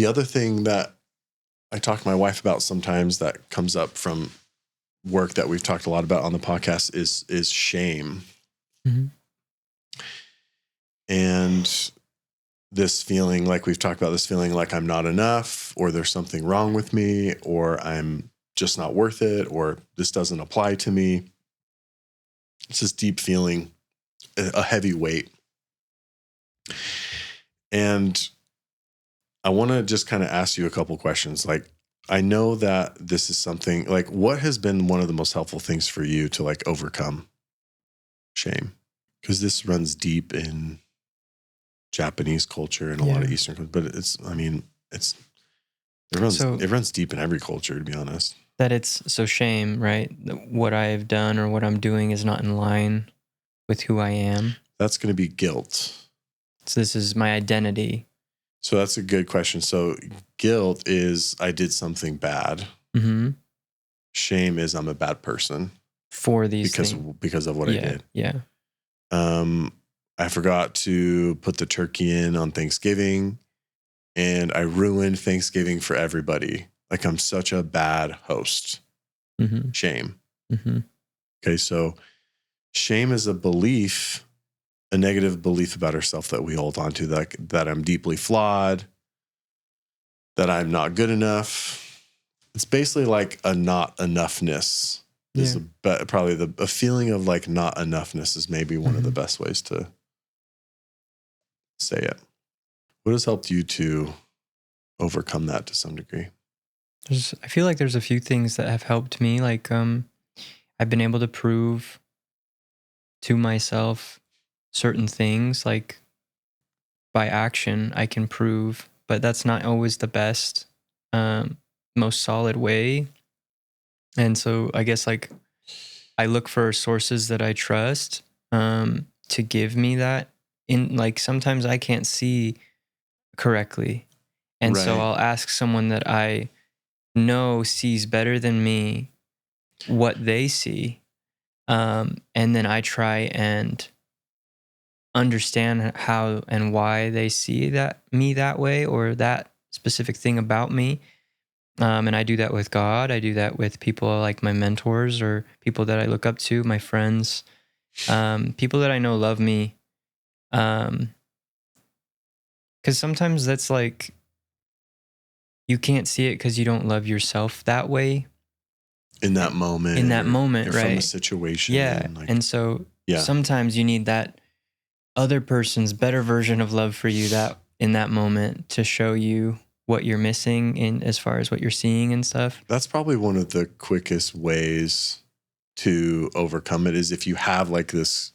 other thing that I talk to my wife about sometimes that comes up from work that we've talked a lot about on the podcast is shame. Mm-hmm. And this feeling, like we've talked about, this feeling like I'm not enough, or there's something wrong with me, or I'm just not worth it, or this doesn't apply to me. It's this deep feeling, a heavy weight. And I want to just kind of ask you a couple questions. Like, I know that this is something, like, what has been one of the most helpful things for you to, like, overcome shame? Because this runs deep in Japanese culture and a lot of Eastern culture, but it runs deep in every culture, to be honest. That it's so shame, right? What I've done or what I'm doing is not in line with who I am. That's going to be guilt. So this is my identity. So that's a good question. So guilt is I did something bad. Mm-hmm. Shame is I'm a bad person for these things. Because of what I did. Yeah. I forgot to put the turkey in on Thanksgiving, and I ruined Thanksgiving for everybody. Like, I'm such a bad host. Mm-hmm. Shame. Mm-hmm. Okay, so shame is a belief, a negative belief about ourselves that we hold on to, that I'm deeply flawed, that I'm not good enough. It's basically like a not enoughness. Is probably a feeling of, like, not enoughness is maybe one of the best ways to say it. What has helped you to overcome that to some degree? I feel like there's a few things that have helped me. Like, I've been able to prove to myself certain things, like by action I can prove, but that's not always the best, most solid way. And so I guess, like, I look for sources that I trust to give me that. In, like, sometimes I can't see correctly. And so I'll ask someone that I know sees better than me what they see. And then I try and understand how and why they see me that way, or that specific thing about me. And I do that with God. I do that with people like my mentors or people that I look up to, my friends, people that I know love me. Because sometimes that's like, you can't see it because you don't love yourself that way. In that moment, right? From the situation. Yeah. And so sometimes you need that other person's better version of love for you that in that moment to show you what you're missing in as far as what you're seeing and stuff. That's probably one of the quickest ways to overcome it is if you have like this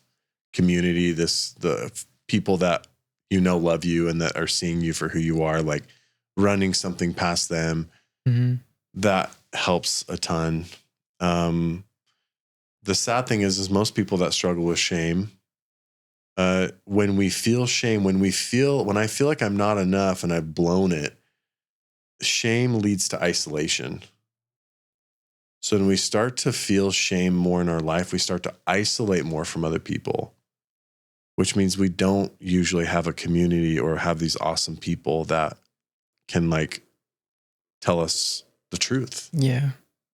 community, the people that love you and that are seeing you for who you are, like running something past them, that helps a ton. The sad thing is most people that struggle with shame, when we feel shame, when I feel like I'm not enough and I've blown it, shame leads to isolation. So when we start to feel shame more in our life, we start to isolate more from other people, which means we don't usually have a community or have these awesome people that can like tell us the truth. Yeah.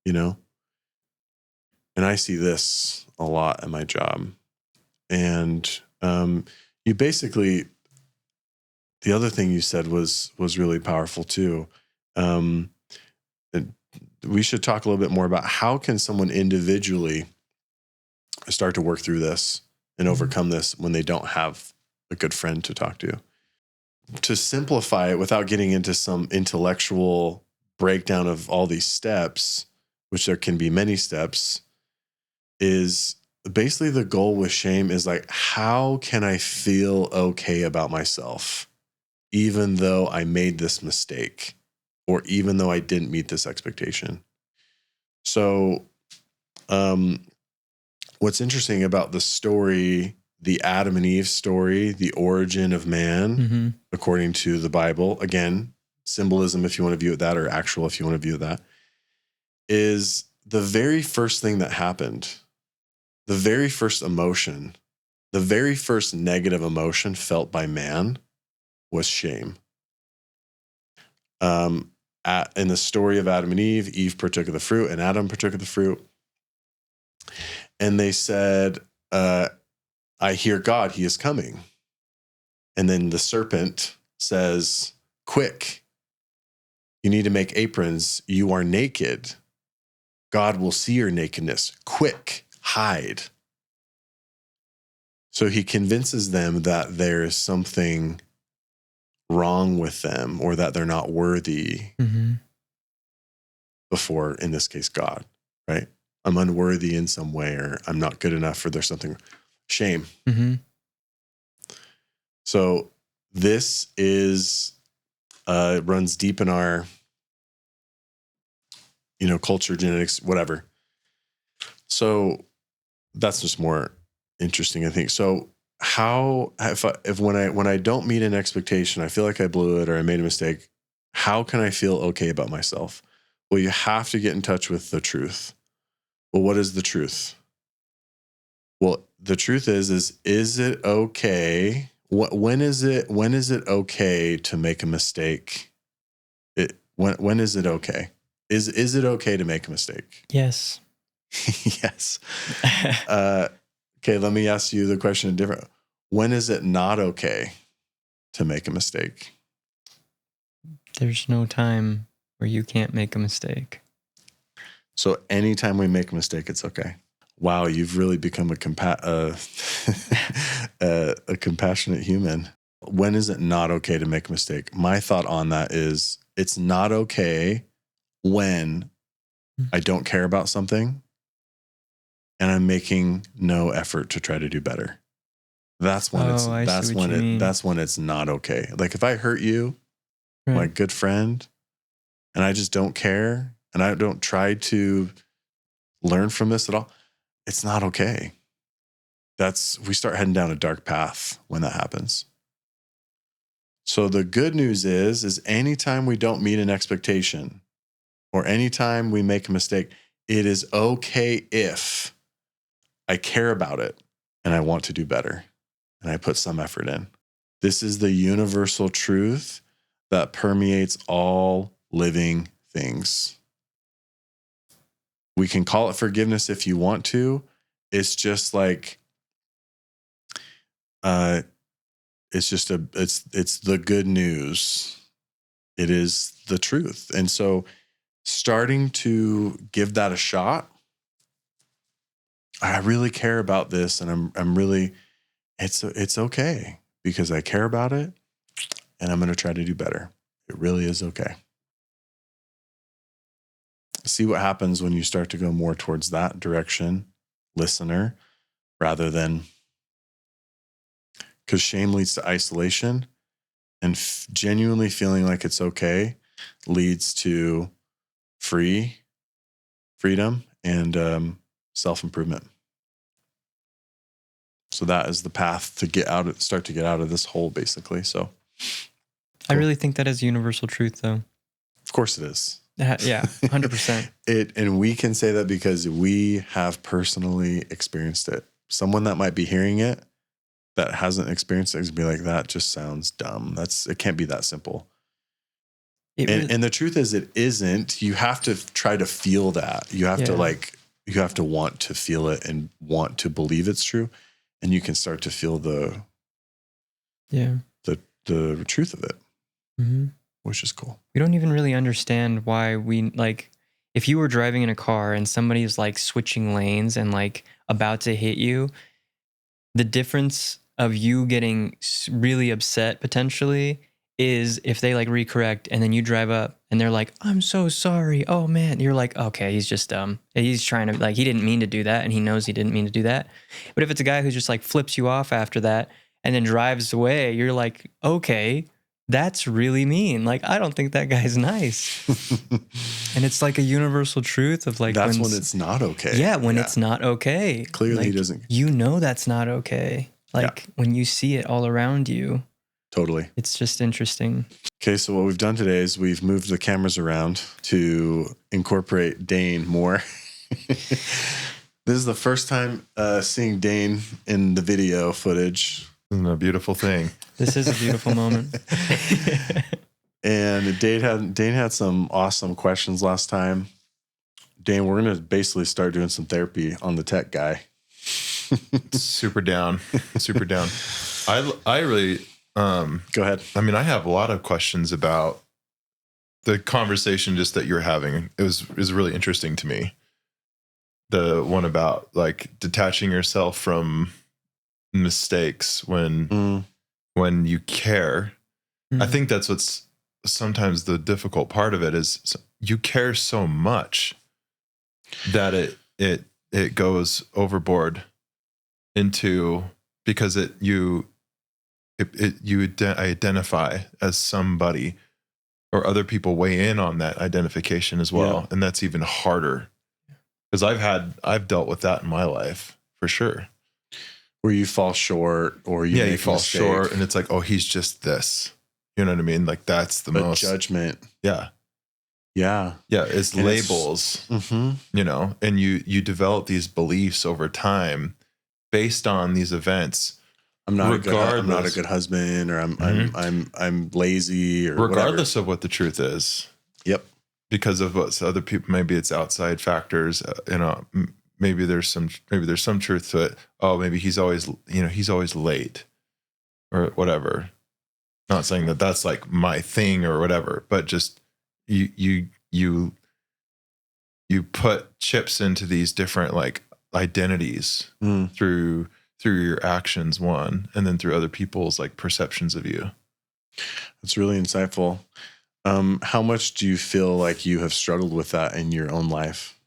And I see this a lot at my job. And you basically, the other thing you said was really powerful too. We should talk a little bit more about how can someone individually start to work through this and overcome this when they don't have a good friend to talk to. To simplify it without getting into some intellectual breakdown of all these steps, which there can be many steps, is basically the goal with shame is like, how can I feel okay about myself, even though I made this mistake or even though I didn't meet this expectation? So, what's interesting about the story, the Adam and Eve story, the origin of man, according to the Bible, again, symbolism if you want to view it that, or actual if you want to view it that, is the very first thing that happened, the very first emotion, the very first negative emotion felt by man was shame. In the story of Adam and Eve partook of the fruit and Adam partook of the fruit. And they said, I hear God, he is coming. And then the serpent says, quick, you need to make aprons. You are naked. God will see your nakedness. Quick, hide. So he convinces them that there is something wrong with them or that they're not worthy before, in this case, God, right? I'm unworthy in some way, or I'm not good enough, or there's something. Shame. So this is runs deep in our culture, genetics, whatever. So that's just more interesting, I think. So how, if when I don't meet an expectation, I feel like I blew it or I made a mistake, how can I feel okay about myself? Well, you have to get in touch with the truth. Well, what is the truth? Well, the truth is it okay? When is it okay to make a mistake? When is it okay? Is it okay to make a mistake? Yes. Yes. Okay, let me ask you the question different. When is it not okay to make a mistake? There's no time where you can't make a mistake. So anytime we make a mistake, it's okay. Wow, you've really become a compassionate human. When is it not okay to make a mistake? My thought on that is it's not okay when I don't care about something and I'm making no effort to try to do better. That's when that's when it's not okay. Like if I hurt you, my good friend, and I just don't care and I don't try to learn from this at all, it's not okay. We start heading down a dark path when that happens. So the good news is anytime we don't meet an expectation or anytime we make a mistake, it is okay if I care about it and I want to do better and I put some effort in. This is the universal truth that permeates all living things. We can call it forgiveness if you want to. It's just like, it's the good news. It is the truth. And so starting to give that a shot, I really care about this and I'm really, it's okay because I care about it and I'm going to try to do better. It really is okay. See what happens when you start to go more towards that direction listener rather than, because shame leads to isolation, and genuinely feeling like it's okay leads to freedom and self-improvement. So that is the path to start to get out of this hole, basically. So I really think that is universal truth, though. of course it is. Yeah, 100%. And we can say that because we have personally experienced it. Someone that might be hearing it that hasn't experienced it is gonna be like, that just sounds dumb. It can't be that simple. And the truth is, it isn't. You have to try to feel that. You have to want to feel it and want to believe it's true. And you can start to feel the truth of it, which is cool. We don't even really understand why if you were driving in a car and somebody's like switching lanes and like about to hit you, the difference of you getting really upset potentially is if they like recorrect and then you drive up and they're like, I'm so sorry. Oh man. You're like, okay, he's just dumb. He's trying to he didn't mean to do that. And he knows he didn't mean to do that. But if it's a guy who just like flips you off after that and then drives away, you're like, okay, that's really mean. Like, I don't think that guy's nice. And it's like a universal truth of like, that's when it's not okay. Yeah. When it's not okay. Clearly he doesn't. That's not okay. Like when you see it all around you. Totally. It's just interesting. Okay, so what we've done today is we've moved the cameras around to incorporate Dane more. This is the first time seeing Dane in the video footage. Isn't a beautiful thing? This is a beautiful moment. And Dane had some awesome questions last time. Dane, we're going to basically start doing some therapy on the tech guy. Super down. Super down. I really... Go ahead. I mean, I have a lot of questions about the conversation just that you're having. It was really interesting to me. The one about like detaching yourself from mistakes when you care. I think that's what's sometimes the difficult part of it is you care so much that it goes overboard into because you identify as somebody, or other people weigh in on that identification as well. Yeah. And that's even harder because I've dealt with that in my life for sure. Where you fall short or you fall short and it's like, oh, he's just this, you know what I mean? Like that's the most judgment. Yeah. Yeah. Yeah. It's and labels, you know, and you develop these beliefs over time based on these events. I'm not a good husband, or I'm lazy, or regardless of what the truth is. Yep. Because of what other people, maybe it's outside factors. You know, maybe there's some truth to it. Oh, maybe he's always late, or whatever. Not saying that that's like my thing or whatever, but just you put chips into these different like identities through your actions, one, and then through other people's like perceptions of you. That's really insightful. How much do you feel like you have struggled with that in your own life?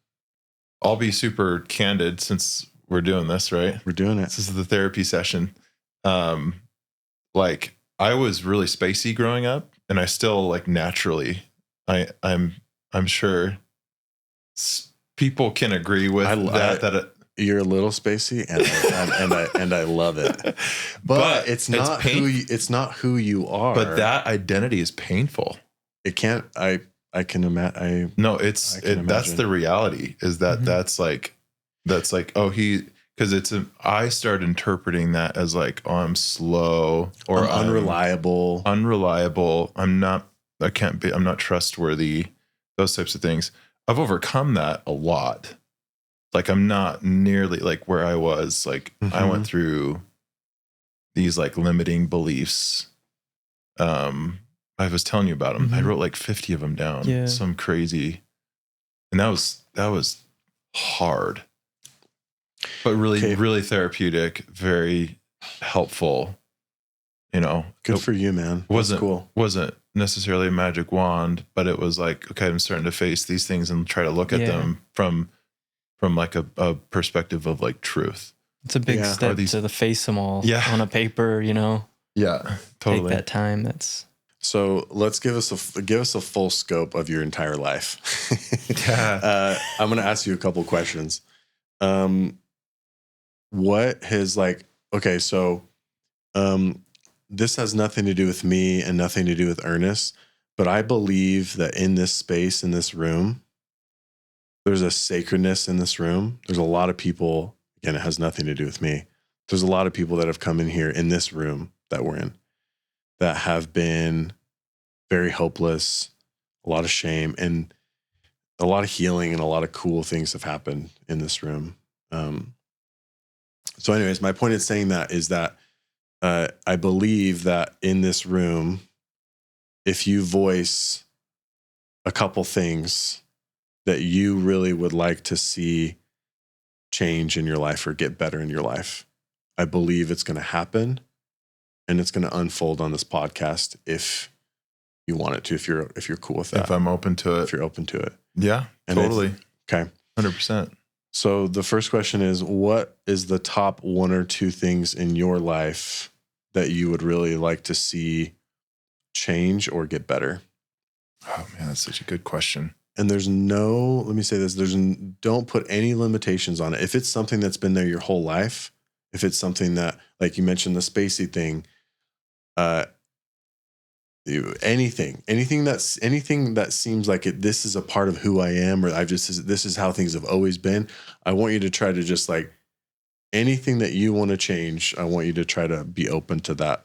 I'll be super candid since we're doing this, right? We're doing it. This is the therapy session. Like I was really spacey growing up, and I still like naturally, I'm sure people can agree with that you're a little spacey, and I love it. But it's not who you are. But that identity is painful. It can't. I can imagine. No, that's the reality. Is that that's like because I start interpreting that as like, oh, I'm slow or I'm unreliable. I'm not trustworthy. Those types of things. I've overcome that a lot. Like I'm not nearly like where I was. Like I went through these like limiting beliefs. I was telling you about them. I wrote like 50 of them down. Yeah. Some crazy, and that was hard, but really therapeutic, very helpful. You know, good for you, man. Wasn't necessarily a magic wand, but it was like, okay, I'm starting to face these things and try to look at them from from like a perspective of like truth. It's a big step to face them all on a paper, Yeah, totally. Take that time. That's so. Let's give us a full scope of your entire life. I'm going to ask you a couple questions. What has okay, so this has nothing to do with me and nothing to do with Ernest, but I believe that in this space, in this room, there's a sacredness in this room. There's a lot of people, again, it has nothing to do with me. There's a lot of people that have come in here in this room that we're in that have been very hopeless, a lot of shame, and a lot of healing, and a lot of cool things have happened in this room. So anyways, my point in saying that is that I believe that in this room, if you voice a couple things that you really would like to see change in your life or get better in your life, I believe it's going to happen, and it's going to unfold on this podcast if you want it to, if you're cool with that. If I'm open to it. If you're open to it. Yeah, totally. Okay. 100%. So the first question is, what is the top one or two things in your life that you would really like to see change or get better? Oh man, that's such a good question. And let me say this, don't put any limitations on it. If it's something that's been there your whole life, if it's something that, like you mentioned, the spacey thing, anything that seems like this is a part of who I am, or this is how things have always been. I want you to try to just anything that you want to change. I want you to try to be open to that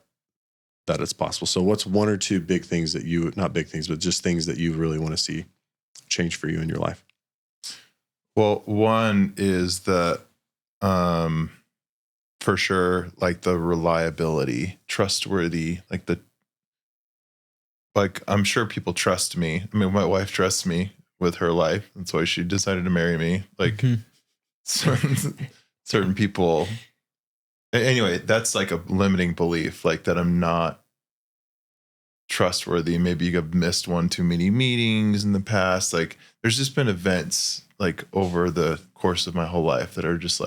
it's possible. So what's one or two big things that not big things, but just things that you really want to see change for you in your life? Well, one is that, for sure, like the reliability, trustworthy, I'm sure people trust me. I mean, my wife trusts me with her life. That's why she decided to marry me. Certain people. Anyway, that's like a limiting belief, that I'm not trustworthy. Maybe you have missed one too many meetings in the past. There's just been events over the course of my whole life that are just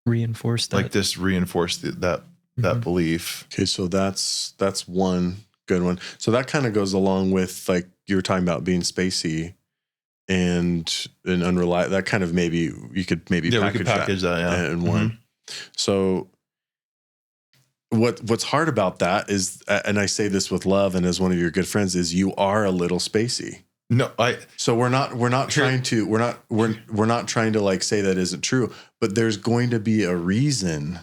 reinforced that. Reinforce that belief. Okay, so that's one good one. So that kind of goes along with you were talking about being spacey and unreliable. That kind of maybe you could package that in one. So what's hard about that is, and I say this with love and as one of your good friends, is you are a little spacey. No, So we're not trying to say that isn't true, but there's going to be a reason.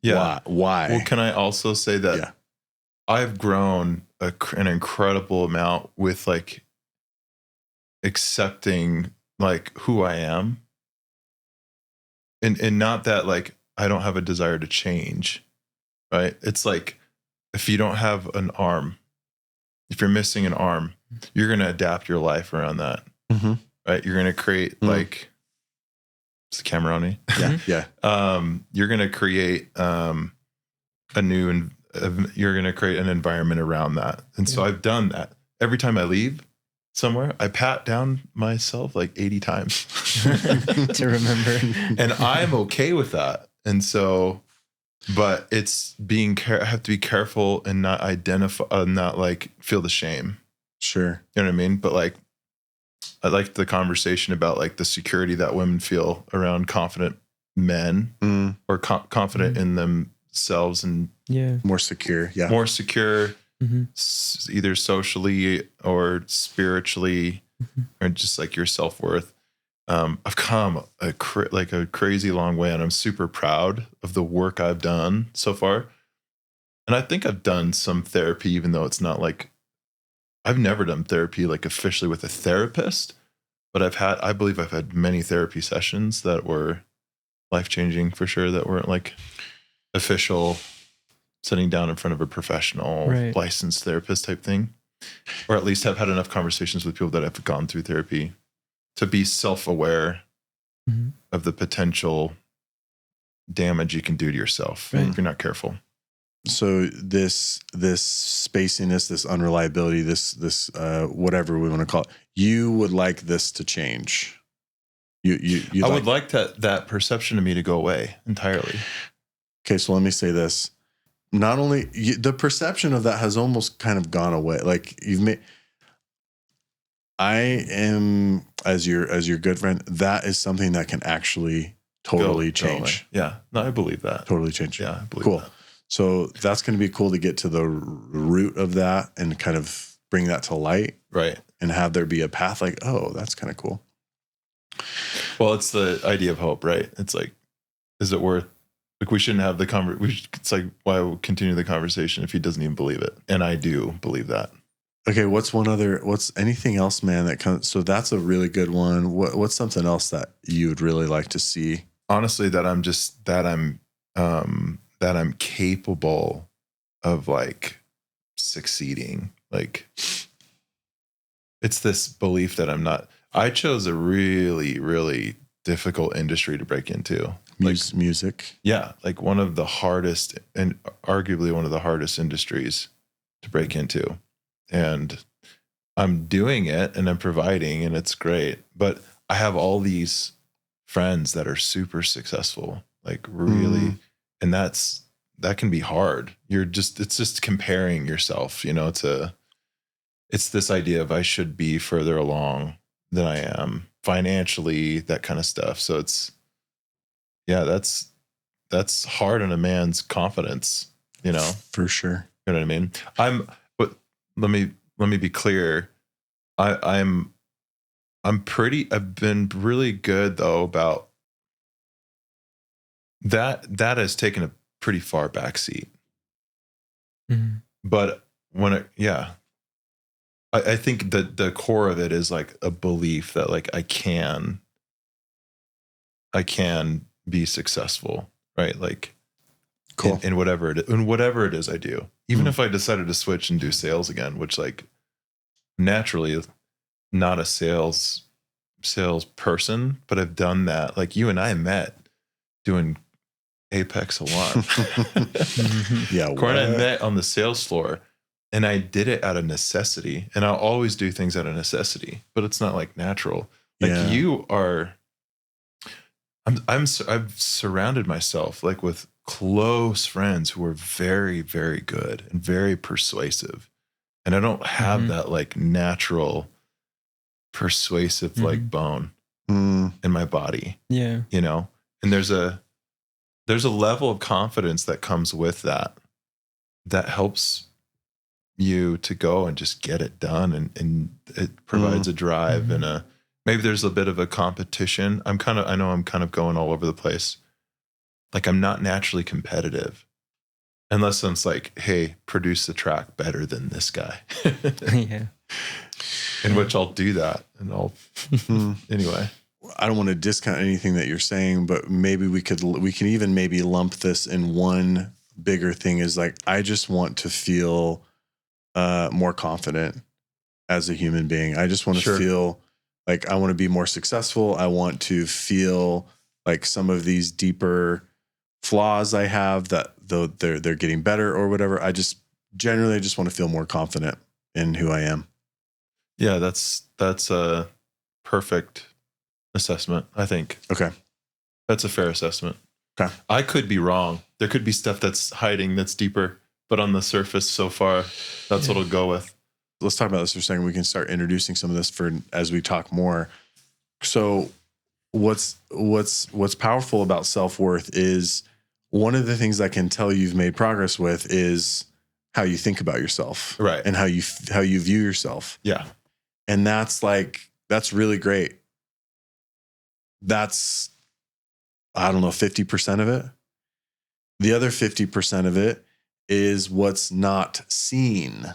Yeah. Why? Well, can I also say that I've grown an incredible amount with accepting who I am, and not that I don't have a desire to change, right? It's if you don't have an arm, if you're missing an arm, you're going to adapt your life around that, right? You're going to create is the camera on me? Yeah. You're going to create you're going to create an environment around that. And so I've done that. Every time I leave somewhere, I pat down myself 80 times to remember. And I'm okay with that. And so, but it's I have to be careful and not identify, not feel the shame. Sure. You know what I mean? But I like the conversation about the security that women feel around confident men or confident in themselves and more secure. Yeah. More secure, either socially or spiritually, or just your self-worth. I've come a crazy long way, and I'm super proud of the work I've done so far. And I think I've done some therapy, even though it's not I've never done therapy officially with a therapist, but I believe I've had many therapy sessions that were life-changing for sure, that weren't official sitting down in front of a professional licensed therapist type thing, or at least have had enough conversations with people that have gone through therapy to be self-aware of the potential damage you can do to yourself if you're not careful. So this spaciness, this unreliability, this whatever we want to call it, you would like this to change. You I would like that perception of me to go away entirely. Okay, so let me say this. Not only the perception of that has almost kind of gone away. Like I am as your good friend. That is something that can actually totally change. Yeah, no, I believe that. Totally change. Yeah, I believe cool. that. So that's going to be cool to get to the root of that and kind of bring that to light, right? And have there be a path. Like, oh, that's kind of cool. Well, it's the idea of hope, right? It's like, is it worth? Like, we shouldn't have the conversation. It's like, why continue the conversation if he doesn't even believe it? And I do believe that. Okay, what's anything else, man, that comes? So that's a really good one. What's something else that you would really like to see? Honestly, that I'm capable of like succeeding. Like, it's this belief that I'm not. I chose a really, really difficult industry to break into. Music. Yeah, like one of the hardest and arguably one of the hardest industries to break into. And I'm doing it and I'm providing and it's great. But I have all these friends that are super successful, like really, and that can be hard. It's just comparing yourself, to, it's this idea of I should be further along than I am financially, that kind of stuff. So that's hard on a man's confidence, For sure. You know what I mean? But let me be clear. I've been really good though about that has taken a pretty far backseat. Mm-hmm. But I think that the core of it is like a belief that like I can be successful, right? Like, cool. in whatever it is I do. Even if I decided to switch and do sales again, which like naturally is not a sales person, but I've done that. Like you and I met doing Apex a lot. Yeah. Corey and I met on the sales floor and I did it out of necessity. And I'll always do things out of necessity, but it's not like natural. Like you are, I've surrounded myself like with close friends who are very, very good and very persuasive. And I don't have that like natural persuasive like bone in my body. Yeah. And there's a level of confidence that comes with that helps you to go and just get it done. And it provides a drive and maybe there's a bit of a competition. I know I'm kind of going all over the place. Like I'm not naturally competitive unless it's like, hey, produce the track better than this guy. Yeah. In which I'll do that. And I'll, anyway. I don't want to discount anything that you're saying, but maybe we can even maybe lump this in one bigger thing is like, I just want to feel more confident as a human being. I just want to feel like I want to be more successful. I want to feel like some of these deeper flaws I have that though they're getting better or whatever. I just generally just want to feel more confident in who I am. Yeah, that's a perfect assessment, I think. Okay. That's a fair assessment. Okay. I could be wrong. There could be stuff that's hiding that's deeper, but on the surface so far, that's what I'll go with. Let's talk about this for a second. We can start introducing some of this as we talk more. So what's powerful about self-worth is one of the things I can tell you've made progress with is how you think about yourself. Right. And how you view yourself. Yeah. And that's really great. That's, I don't know, 50% of it. The other 50% of it is what's not seen,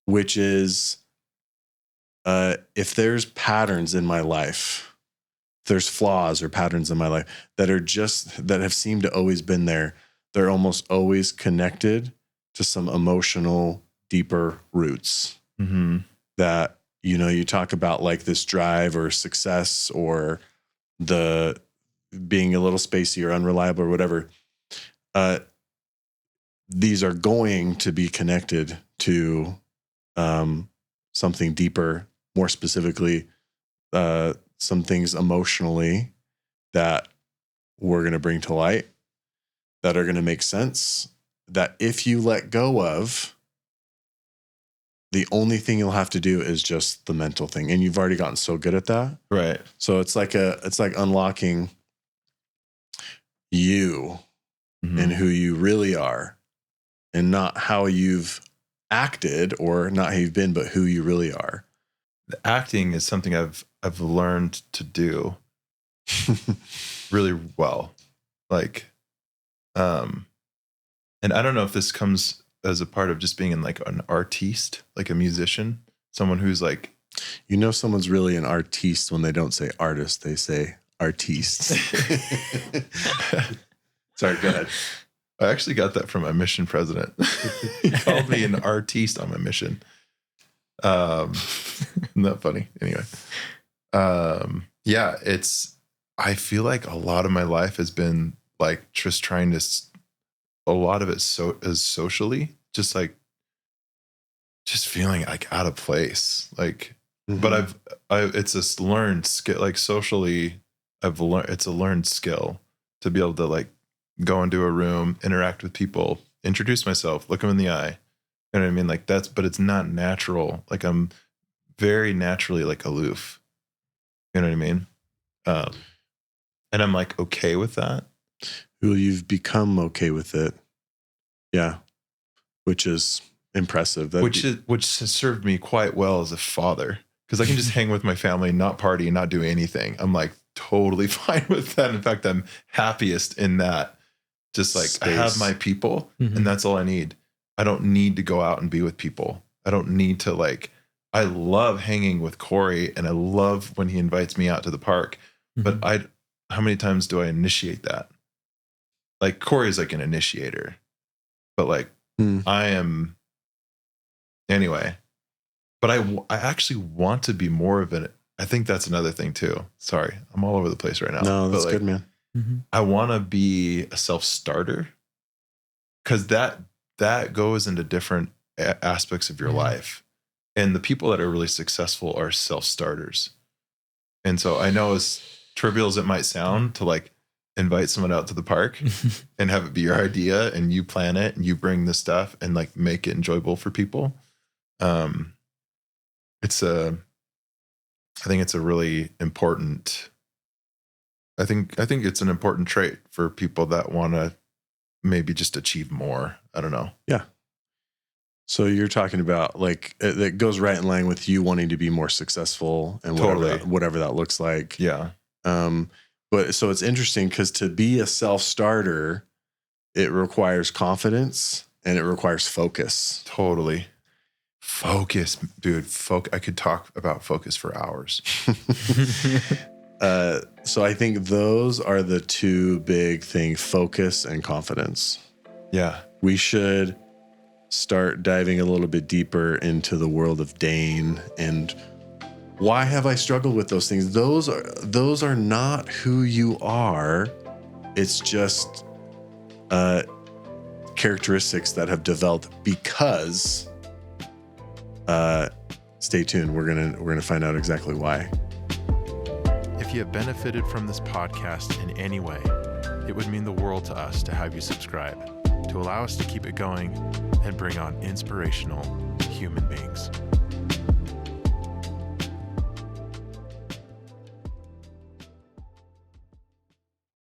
which is if there's patterns in my life, if there's flaws or patterns in my life that have seemed to always been there, they're almost always connected to some emotional, deeper roots that, you talk about like this drive or success or the being a little spacey or unreliable or whatever. These are going to be connected to something deeper, more specifically, some things emotionally that we're going to bring to light that are going to make sense, that if you let go of, the only thing you'll have to do is just the mental thing. And you've already gotten so good at that. Right. So it's like unlocking you and who you really are, and not how you've acted or not how you've been, but who you really are. The acting is something I've learned to do really well. Like, and I don't know if this comes as a part of just being in like an artiste, like a musician, someone who's like, you know, someone's really an artiste when they don't say artist, they say artistes. Sorry, go ahead. I actually got that from my mission president. He called me an artiste on my mission. Isn't that funny? Anyway. Yeah, I feel like a lot of my life has been like just trying to, a lot of it is socially, just feeling like out of place. Like, but it's a learned skill, like socially, it's a learned skill to be able to like go into a room, interact with people, introduce myself, look them in the eye. You know what I mean? Like but it's not natural. Like I'm very naturally like aloof. You know what I mean? And I'm like okay with that. Well, you've become okay with it. Yeah. Which is impressive. Which has served me quite well as a father, because I can just hang with my family, not party, not do anything. I'm like totally fine with that. In fact, I'm happiest in that. Just like space. I have my people and that's all I need. I don't need to go out and be with people. I don't need to like, I love hanging with Corey and I love when he invites me out to the park, but how many times do I initiate that? Like Corey's like an initiator, but like I am anyway, but I actually want to be more of an, I think that's another thing too. Sorry, I'm all over the place right now. No, that's like, good, man. I want to be a self-starter, because that goes into different aspects of your life. And the people that are really successful are self-starters. And so I know, as trivial as it might sound, to like invite someone out to the park and have it be your idea and you plan it and you bring the stuff and like make it enjoyable for people. I think it's a really important, I think it's an important trait for people that want to maybe just achieve more. I don't know. Yeah. So you're talking about like, that goes right in line with you wanting to be more successful and whatever that looks like. Yeah. But so it's interesting because to be a self-starter, it requires confidence and it requires focus. Totally. Focus, dude. I could talk about focus for hours. So I think those are the two big things, focus and confidence. Yeah. We should start diving a little bit deeper into the world of Dane and why have I struggled with those things? Those are not who you are. It's just characteristics that have developed because stay tuned. We're gonna find out exactly why. If you have benefited from this podcast in any way, it would mean the world to us to have you subscribe, to allow us to keep it going and bring on inspirational human beings.